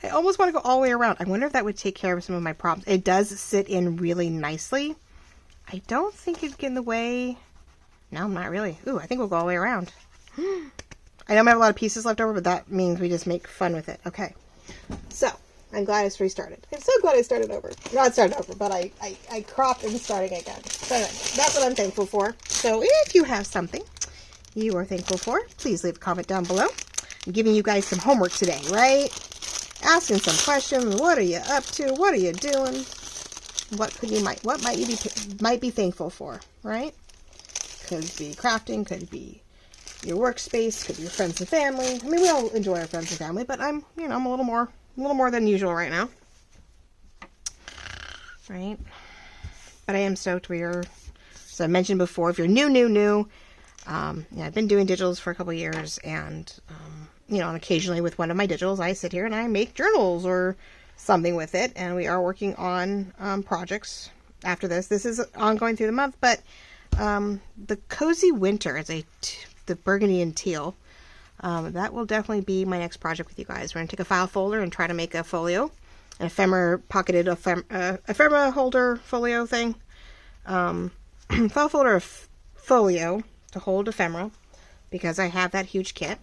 I almost want to go all the way around. I wonder if that would take care of some of my problems. It does sit in really nicely. I don't think it'd get in the way. No, not really. Ooh, I think we'll go all the way around. I know I have a lot of pieces left over, but that means we just make fun with it. Okay. So, I'm glad it's restarted. I'm so glad I started over. Not started over, but I cropped and starting again. So anyway, that's what I'm thankful for. So if you have something you are thankful for, please leave a comment down below. I'm giving you guys some homework today, right? Asking some questions. What are you up to? What are you doing? What might be thankful for, right? Could be crafting, could be your workspace, could be your friends and family. I mean, we all enjoy our friends and family, but I'm a little more than usual right now. Right? But I am stoked as I mentioned before, if you're new, I've been doing digitals for a couple years, and, and occasionally with one of my digitals, I sit here and I make journals or something with it, and we are working on projects after this. This is ongoing through the month, but the Cozy Winter is the burgundy and teal. That will definitely be my next project with you guys. We're going to take a file folder and try to make a folio, an ephemera pocketed ephemera holder folio thing. File folder of folio to hold ephemera, because I have that huge kit.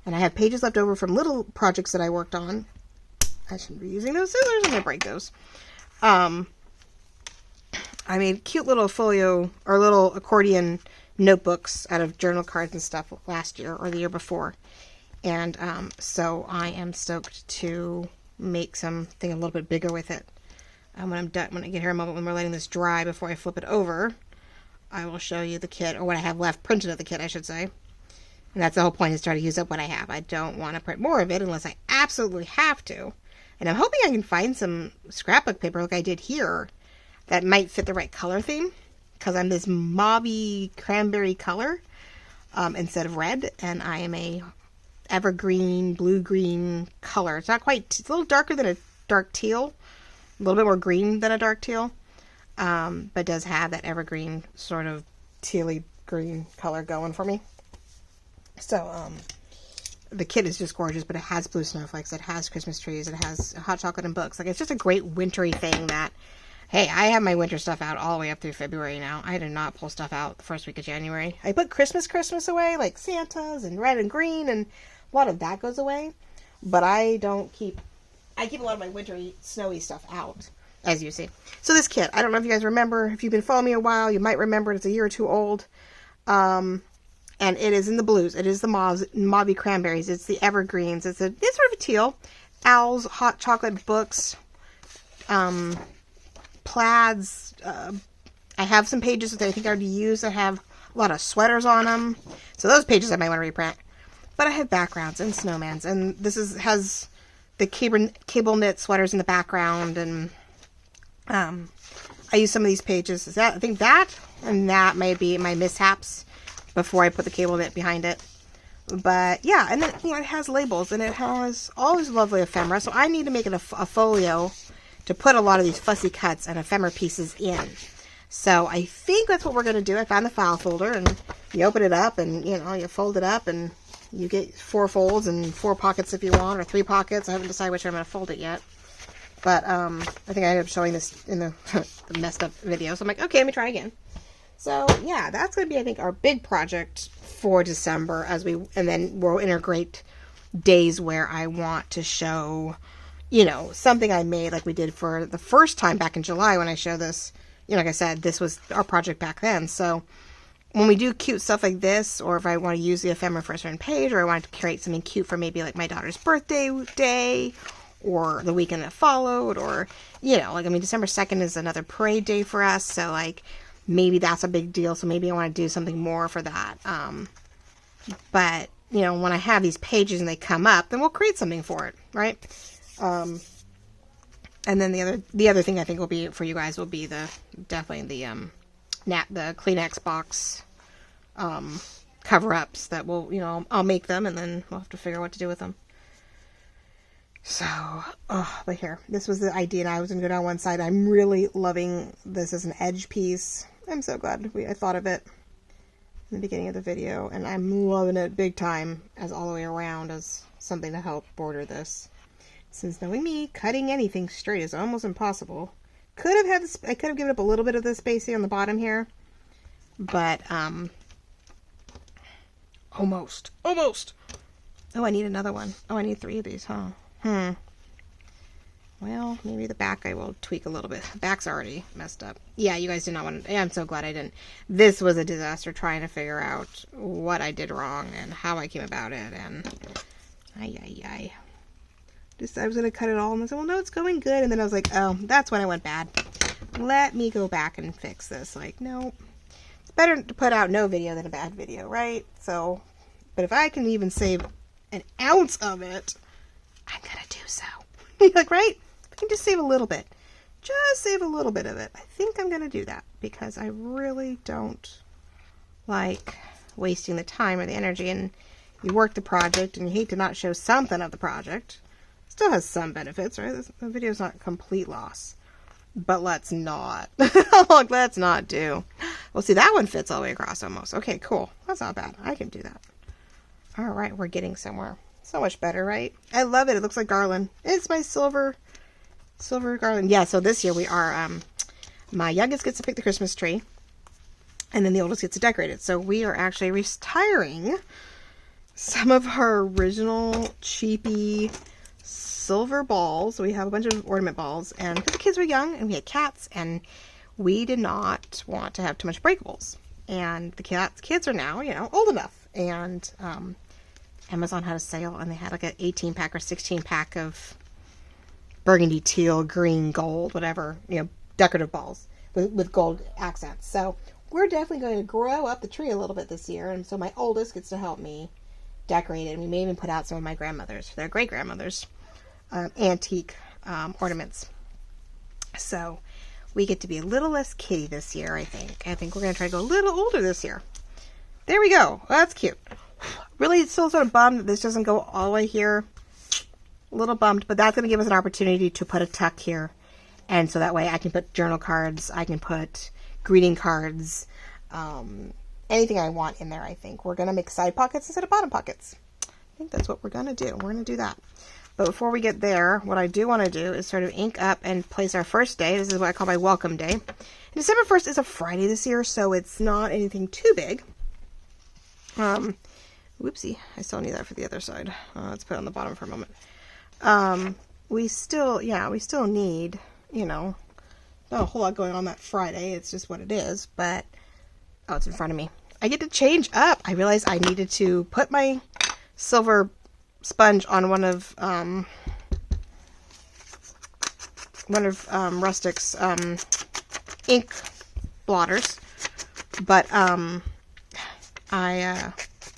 And I have pages left over from little projects that I worked on. I shouldn't be using those scissors. I'm going to break those. I made cute little folio or little accordion notebooks out of journal cards and stuff last year or the year before. And so I am stoked to make something a little bit bigger with it. When I'm done, when I get here a moment when we're letting this dry before I flip it over, I will show you the kit, or what I have left printed of the kit, I should say. And that's the whole point, is try to use up what I have. I don't want to print more of it unless I absolutely have to. And I'm hoping I can find some scrapbook paper like I did here that might fit the right color theme, because I'm this mauvey cranberry color instead of red, and I am a evergreen blue-green color. It's not quite, it's a little darker than a dark teal, a little bit more green than a dark teal, but does have that evergreen sort of tealy green color going for me. So the kit is just gorgeous, but it has blue snowflakes, it has Christmas trees, it has hot chocolate and books. Like, it's just a great wintry thing that, hey, I have my winter stuff out all the way up through February now. I did not pull stuff out the first week of January. I put Christmas away, like Santa's and red and green, and a lot of that goes away. But I keep a lot of my wintry, snowy stuff out, as you see. So this kit, I don't know if you guys remember. If you've been following me a while, you might remember it. It's a year or two old. And it is in the blues. It is the mauvey cranberries. It's the evergreens. It's sort of a teal. Owls, hot chocolate books, plaids. I have some pages that I think I already used. I have a lot of sweaters on them. So those pages I might want to reprint. But I have backgrounds and snowmans. And this has the cable knit sweaters in the background. And I use some of these pages. I think that and that may be my mishaps before I put the cable knit behind it. But yeah, and then it has labels and it has all these lovely ephemera. So I need to make it a folio to put a lot of these fussy cuts and ephemera pieces in. So I think that's what we're going to do. I found the file folder, and you open it up and you fold it up and you get 4 folds and 4 pockets if you want, or 3 pockets. I haven't decided which way I'm going to fold it yet. But I think I ended up showing this in the, the messed up video. So I'm like, okay, let me try again. So yeah, that's going to be, I think, our big project for December, and then we'll integrate days where I want to show, something I made like we did for the first time back in July when I showed this. Like I said, this was our project back then. So when we do cute stuff like this, or if I want to use the ephemera for a certain page, or I want to create something cute for maybe like my daughter's birthday day, or the weekend that followed, or, December 2nd is another parade day for us. So like, maybe that's a big deal. So maybe I want to do something more for that. But when I have these pages and they come up, then we'll create something for it. Right. And then the other thing I think will be for you guys will be definitely the Kleenex box, cover-ups that will, I'll make them and then we'll have to figure out what to do with them. So, but here, this was the idea, and I was going to go down one side. I'm really loving this as an edge piece. I'm so glad I thought of it in the beginning of the video, and I'm loving it big time as all the way around as something to help border this. Since knowing me, cutting anything straight is almost impossible. I could have given up a little bit of the spacing on the bottom here, but almost. Oh, I need another one. Oh, I need 3 of these, huh? Well, maybe the back I will tweak a little bit. The back's already messed up. Yeah, you guys did not want to... I'm so glad I didn't. This was a disaster trying to figure out what I did wrong and how I came about it. And I was going to cut it all. And I said, well, no, it's going good. And then I was like, oh, that's when I went bad. Let me go back and fix this. Like, no. It's better to put out no video than a bad video, right? So, but if I can even save an ounce of it, I'm gonna do so. Like, right? I can just save a little bit. Just save a little bit of it. I think I'm gonna do that because I really don't like wasting the time or the energy. And you work the project and you hate to not show something of the project. Still has some benefits, right? The video's not complete loss. But let's not. Let's not do. Well, see, that one fits all the way across almost. Okay, cool. That's not bad. I can do that. All right, we're getting somewhere. So much better, right? I love it. It looks like garland. It's my silver garland. Yeah, so this year we are, my youngest gets to pick the Christmas tree, and then the oldest gets to decorate it. So we are actually retiring some of our original cheapy silver balls. We have a bunch of ornament balls, and because the kids were young and we had cats, and we did not want to have too much breakables. And the kids are now, old enough. And Amazon had a sale, and they had like an 18-pack or 16-pack of burgundy, teal, green, gold, whatever, decorative balls with gold accents. So we're definitely going to grow up the tree a little bit this year. And so my oldest gets to help me decorate it. And we may even put out some of my grandmother's, their great-grandmother's antique ornaments. So we get to be a little less kitty this year, I think. I think we're going to try to go a little older this year. There we go. Well, that's cute. Really still sort of bummed that this doesn't go all the way here. A little bummed, but that's going to give us an opportunity to put a tuck here. And so that way I can put journal cards, I can put greeting cards, anything I want in there, I think. We're going to make side pockets instead of bottom pockets. I think that's what we're going to do. We're going to do that. But before we get there, what I do want to do is sort of ink up and place our first day. This is what I call my welcome day. And December 1st is a Friday this year, so it's not anything too big. Whoopsie, I still need that for the other side. Let's put it on the bottom for a moment. We still need, not a whole lot going on that Friday. It's just what it is, but, oh, it's in front of me. I get to change up. I realized I needed to put my silver sponge on one of Rustic's ink blotters, but I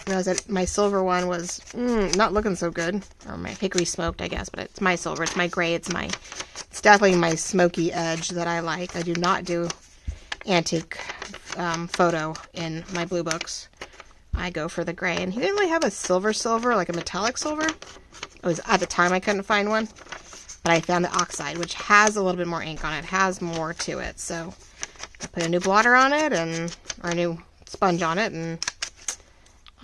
realized that my silver one was not looking so good, or my hickory smoked, I guess, but it's my silver, it's my gray, it's definitely my smoky edge that I like. I do not do antique photo in my blue books. I go for the gray, and he didn't really have a silver, like a metallic silver. It was, at the time, I couldn't find one, but I found the oxide, which has a little bit more ink on it, has more to it, so I put a new blotter on it, or a new sponge on it, and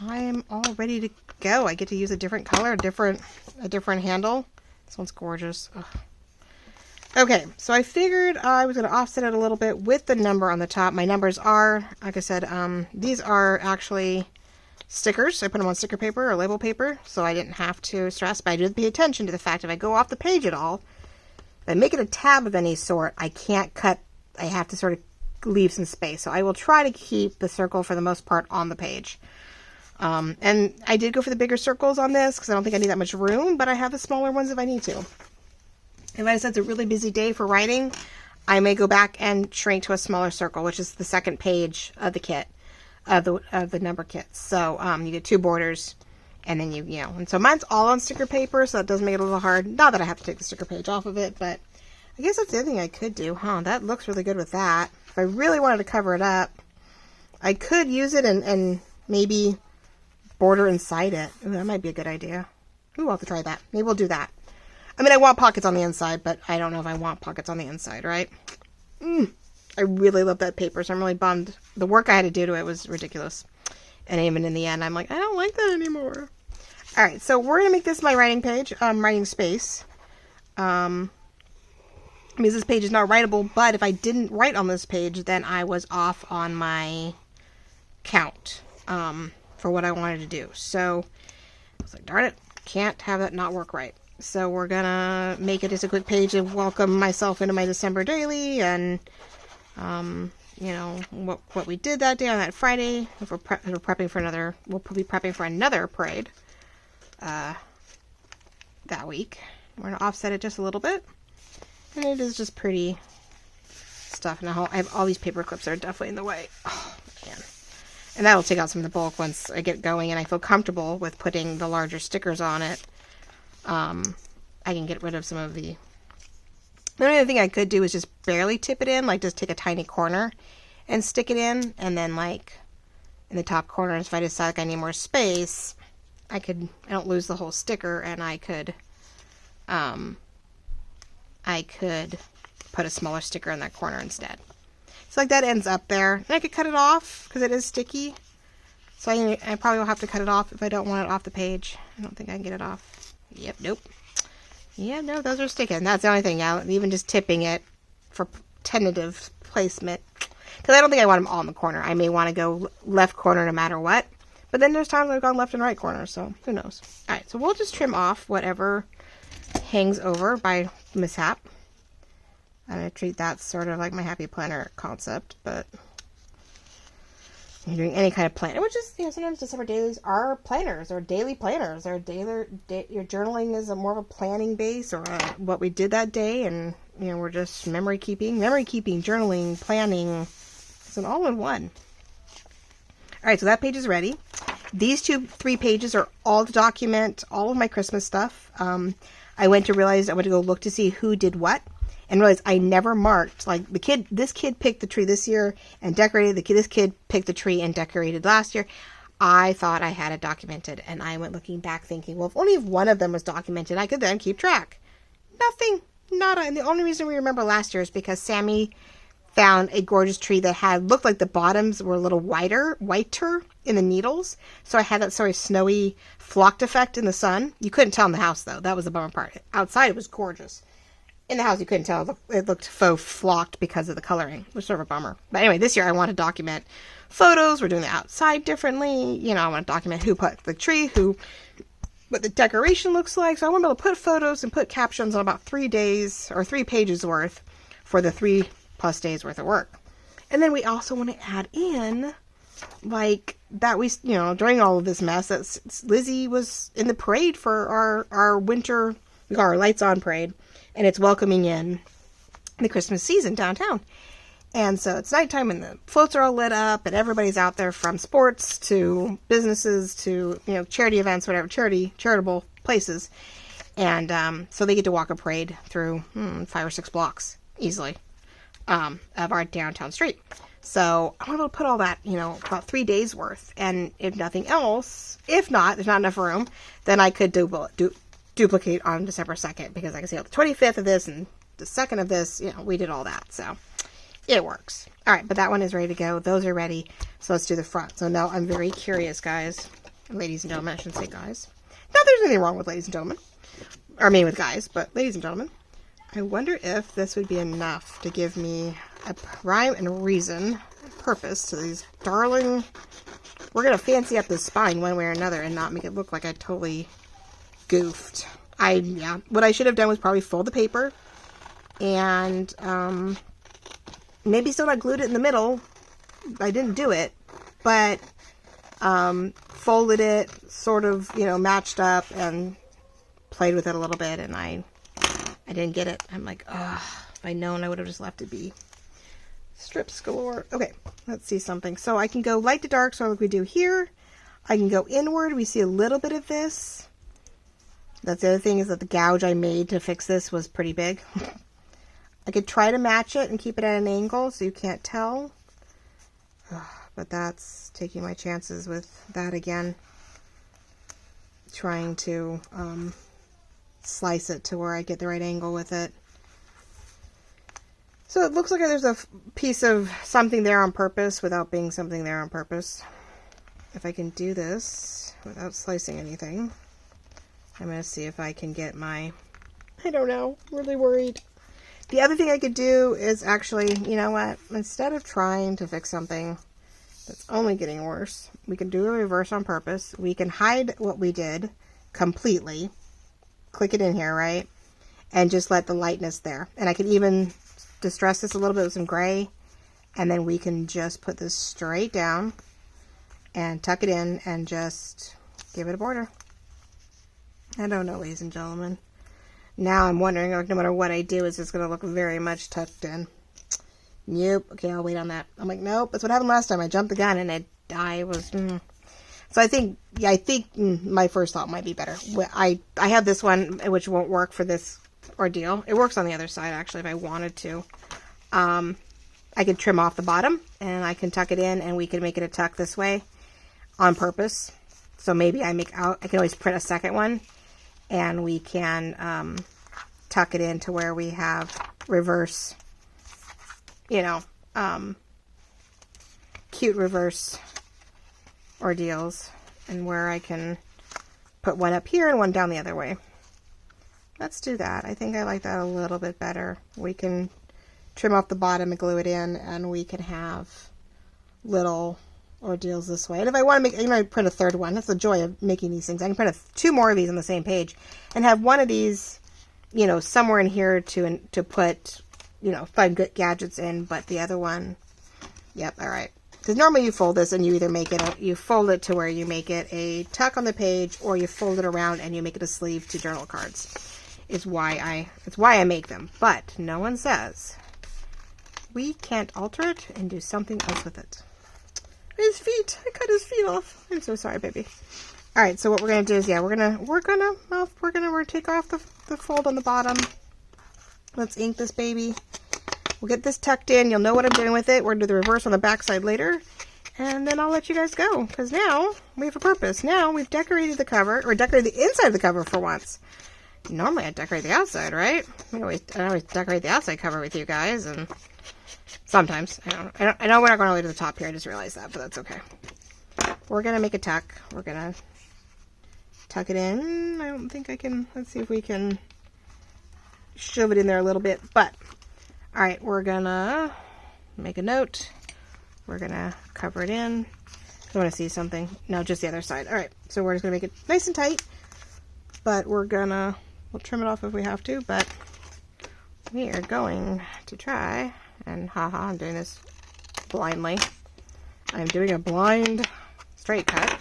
I am all ready to go. I get to use a different color, a different handle. This one's gorgeous. Ugh. Okay, so I figured I was going to offset it a little bit with the number on the top. My numbers are, like I said, these are actually stickers. I put them on sticker paper or label paper, so I didn't have to stress, but I did pay attention to the fact if I go off the page at all, if I make it a tab of any sort, I can't cut, I have to sort of leave some space. So I will try to keep the circle for the most part on the page. And I did go for the bigger circles on this because I don't think I need that much room, but I have the smaller ones if I need to. If I said it's a really busy day for writing, I may go back and shrink to a smaller circle, which is the second page of the kit, of the number kit. So you get two borders, and then and so mine's all on sticker paper, so that does make it a little hard. Not that I have to take the sticker page off of it, but I guess that's the other thing I could do. That looks really good with that. If I really wanted to cover it up, I could use it and maybe border inside it. Ooh, that might be a good idea. Ooh, I'll have to try that. Maybe we'll do that. I mean, I want pockets on the inside, but I don't know if I want pockets on the inside, right? I really love that paper, so I'm really bummed. The work I had to do to it was ridiculous. And even in the end, I'm like, I don't like that anymore. All right, so we're going to make this my writing page, writing space. Because this page is not writable, but if I didn't write on this page, then I was off on my count for what I wanted to do. So I was like, darn it, can't have that not work right. So we're going to make it just a quick page to welcome myself into my December daily and, what we did that day on that Friday. If we're prepping for another, we'll be prepping for another parade that week. We're going to offset it just a little bit. And it is just pretty stuff. Now I have all these paper clips that are definitely in the way. Oh, man. And that'll take out some of the bulk once I get going and I feel comfortable with putting the larger stickers on it. I can get rid of some of the only other thing I could do is just barely tip it in, like just take a tiny corner and stick it in, and then like in the top corner, if I decide like I need more space, I don't lose the whole sticker, and I could put a smaller sticker in that corner instead. So like that ends up there, and I could cut it off because it is sticky. So I probably will have to cut it off if I don't want it off the page. I don't think I can get it off. Yep, nope. Yeah, no, those are sticking. That's the only thing. Even just tipping it for tentative placement. Because I don't think I want them all in the corner. I may want to go left corner no matter what. But then there's times I've gone left and right corners, so who knows. All right, so we'll just trim off whatever hangs over by mishap. I'm going to treat that sort of like my happy planner concept, but you're doing any kind of planner, which is, sometimes December dailies are planners or daily planners, or your journaling is more of a planning base, or what we did that day, and we're just memory keeping, journaling, planning. It's an all-in-one. All right, so that page is ready. These 3 pages are all to document all of my Christmas stuff. I went to go look to see who did what, and realized I never marked, like, this kid picked the tree this year and decorated, this kid picked the tree and decorated last year. I thought I had it documented, and I went looking back thinking, well, if one of them was documented, I could then keep track. Nothing, nada. And the only reason we remember last year is because Sammy found a gorgeous tree that looked like the bottoms were a little whiter in the needles. So I had that sort of snowy flocked effect in the sun. You couldn't tell in the house, though. That was the bummer part. Outside, it was gorgeous. In the house, you couldn't tell. It looked faux flocked because of the coloring, which was sort of a bummer. But anyway, this year I want to document photos. We're doing the outside differently. I want to document who put the tree, what the decoration looks like. So I want to be able to put photos and put captions on about 3 days or 3 pages worth for the 3+ days worth of work. And then we also want to add in, like, that during all of this mess, that Lizzie was in the parade for our winter, we call our Lights On parade, and it's welcoming in the Christmas season downtown. And so it's nighttime and the floats are all lit up and everybody's out there, from sports to businesses to, charity events, whatever, charitable places. And so they get to walk a parade through 5 or 6 blocks easily of our downtown street. So I want to be able to put all that, about 3 days worth. And if nothing else, there's not enough room, then I could duplicate on December 2nd, because I can see the 25th of this and the 2nd of this, we did all that. So it works. All right, but that one is ready to go. Those are ready. So let's do the front. So now I'm very curious, guys, ladies and gentlemen. I shouldn't say guys. Not there's anything wrong with ladies and gentlemen, or me with guys, but ladies and gentlemen, I wonder if this would be enough to give me a rhyme and reason, purpose to these darling. We're going to fancy up the spine one way or another and not make it look like I totally goofed. What I should have done was probably fold the paper and maybe still not glued it in the middle. I didn't do it, but folded it, sort of, matched up and played with it a little bit, and I didn't get it. I'm like, if I'd known, I would have just left it be. Strips galore. Okay, let's see something. So I can go light to dark, so like we do here. I can go inward. We see a little bit of this. That's the other thing, is that the gouge I made to fix this was pretty big. I could try to match it and keep it at an angle so you can't tell. But that's taking my chances with that again. Trying to slice it to where I get the right angle with it. So it looks like there's a piece of something there on purpose without being something there on purpose. If I can do this without slicing anything, I'm going to see if I can get I don't know, I'm really worried. The other thing I could do is actually, you know what, instead of trying to fix something that's only getting worse, we can do a reverse on purpose. We can hide what we did completely. Click it in here, right? And just let the lightness there. And I can even distress this a little bit with some gray. And then we can just put this straight down and tuck it in and just give it a border. I don't know, ladies and gentlemen. Now I'm wondering, like, no matter what I do, is it's going to look very much tucked in. Nope. Okay, I'll wait on that. I'm like, nope. That's what happened last time. I jumped the gun and I was... So I think my first thought might be better. I have this one, which won't work for this ordeal. It works on the other side, actually, if I wanted to. I could trim off the bottom, and I can tuck it in, and we can make it a tuck this way on purpose. So maybe I can always print a second one, and we can tuck it in to where we have reverse, cute reverse ordeals, and where I can put one up here and one down the other way. Let's do that. I think I like that a little bit better. We can trim off the bottom and glue it in, and we can have little ordeals this way. And if I want to make, I'm going to print a third one. That's the joy of making these things. I can print two more of these on the same page and have one of these, you know, somewhere in here to put, you know, fun good gadgets in, but the other one, yep, all right. Because normally you fold this and you either make it, you fold it to where you make it a tuck on the page, or you fold it around and you make it a sleeve to journal cards. It's why I make them. But no one says we can't alter it and do something else with it. His feet, I cut his feet off. I'm so sorry, baby. All right, so what we're gonna do is, yeah, we're gonna take off the fold on the bottom. Let's ink this baby. We'll get this tucked in. You'll know what I'm doing with it. We're going to do the reverse on the back side later. And then I'll let you guys go. Because now we have a purpose. Now we've decorated the cover. Or decorated the inside of the cover for once. Normally I decorate the outside, right? I always decorate the outside cover with you guys. And sometimes. I know we're not going all the way to the top here. I just realized that. But that's okay. We're going to make a tuck. We're going to tuck it in. I don't think I can. Let's see if we can shove it in there a little bit. But all right, we're gonna make a note. We're gonna cover it in. I want to see something. No, just the other side. All right, so we're just gonna make it nice and tight, but we'll trim it off if we have to, but we are going to try, and haha, I'm doing this blindly. I'm doing a blind straight cut.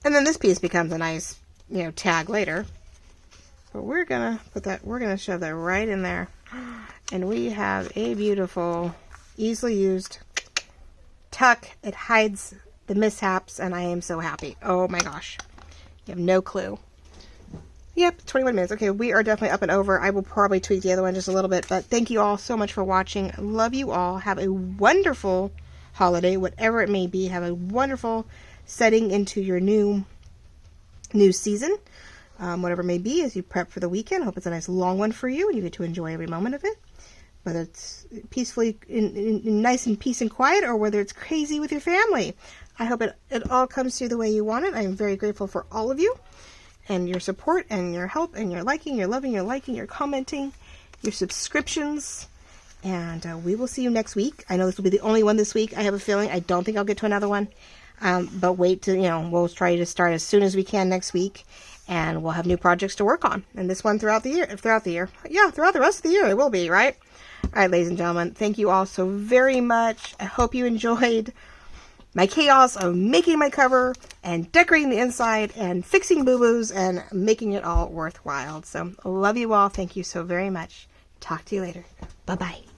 And then this piece becomes a nice, you know, tag later. But we're gonna shove that right in there. And we have a beautiful, easily used tuck. It hides the mishaps, and I am so happy. Oh my gosh. You have no clue. Yep, 21 minutes. Okay, we are definitely up and over. I will probably tweak the other one just a little bit, but thank you all so much for watching. Love you all. Have a wonderful holiday, whatever it may be. Have a wonderful setting into your new season. Whatever it may be as you prep for the weekend. Hope it's a nice long one for you and you get to enjoy every moment of it. Whether it's peacefully, in nice and peace and quiet, or whether it's crazy with your family. I hope it all comes to you the way you want it. I am very grateful for all of you and your support and your help and your liking, your loving, your liking, your commenting, your subscriptions. And we will see you next week. I know this will be the only one this week. I have a feeling. I don't think I'll get to another one. But wait to, we'll try to start as soon as we can next week. And we'll have new projects to work on. And this one throughout the year. Yeah, throughout the rest of the year it will be, right? All right, ladies and gentlemen, thank you all so very much. I hope you enjoyed my chaos of making my cover and decorating the inside and fixing boo-boos and making it all worthwhile. So, love you all. Thank you so very much. Talk to you later. Bye-bye.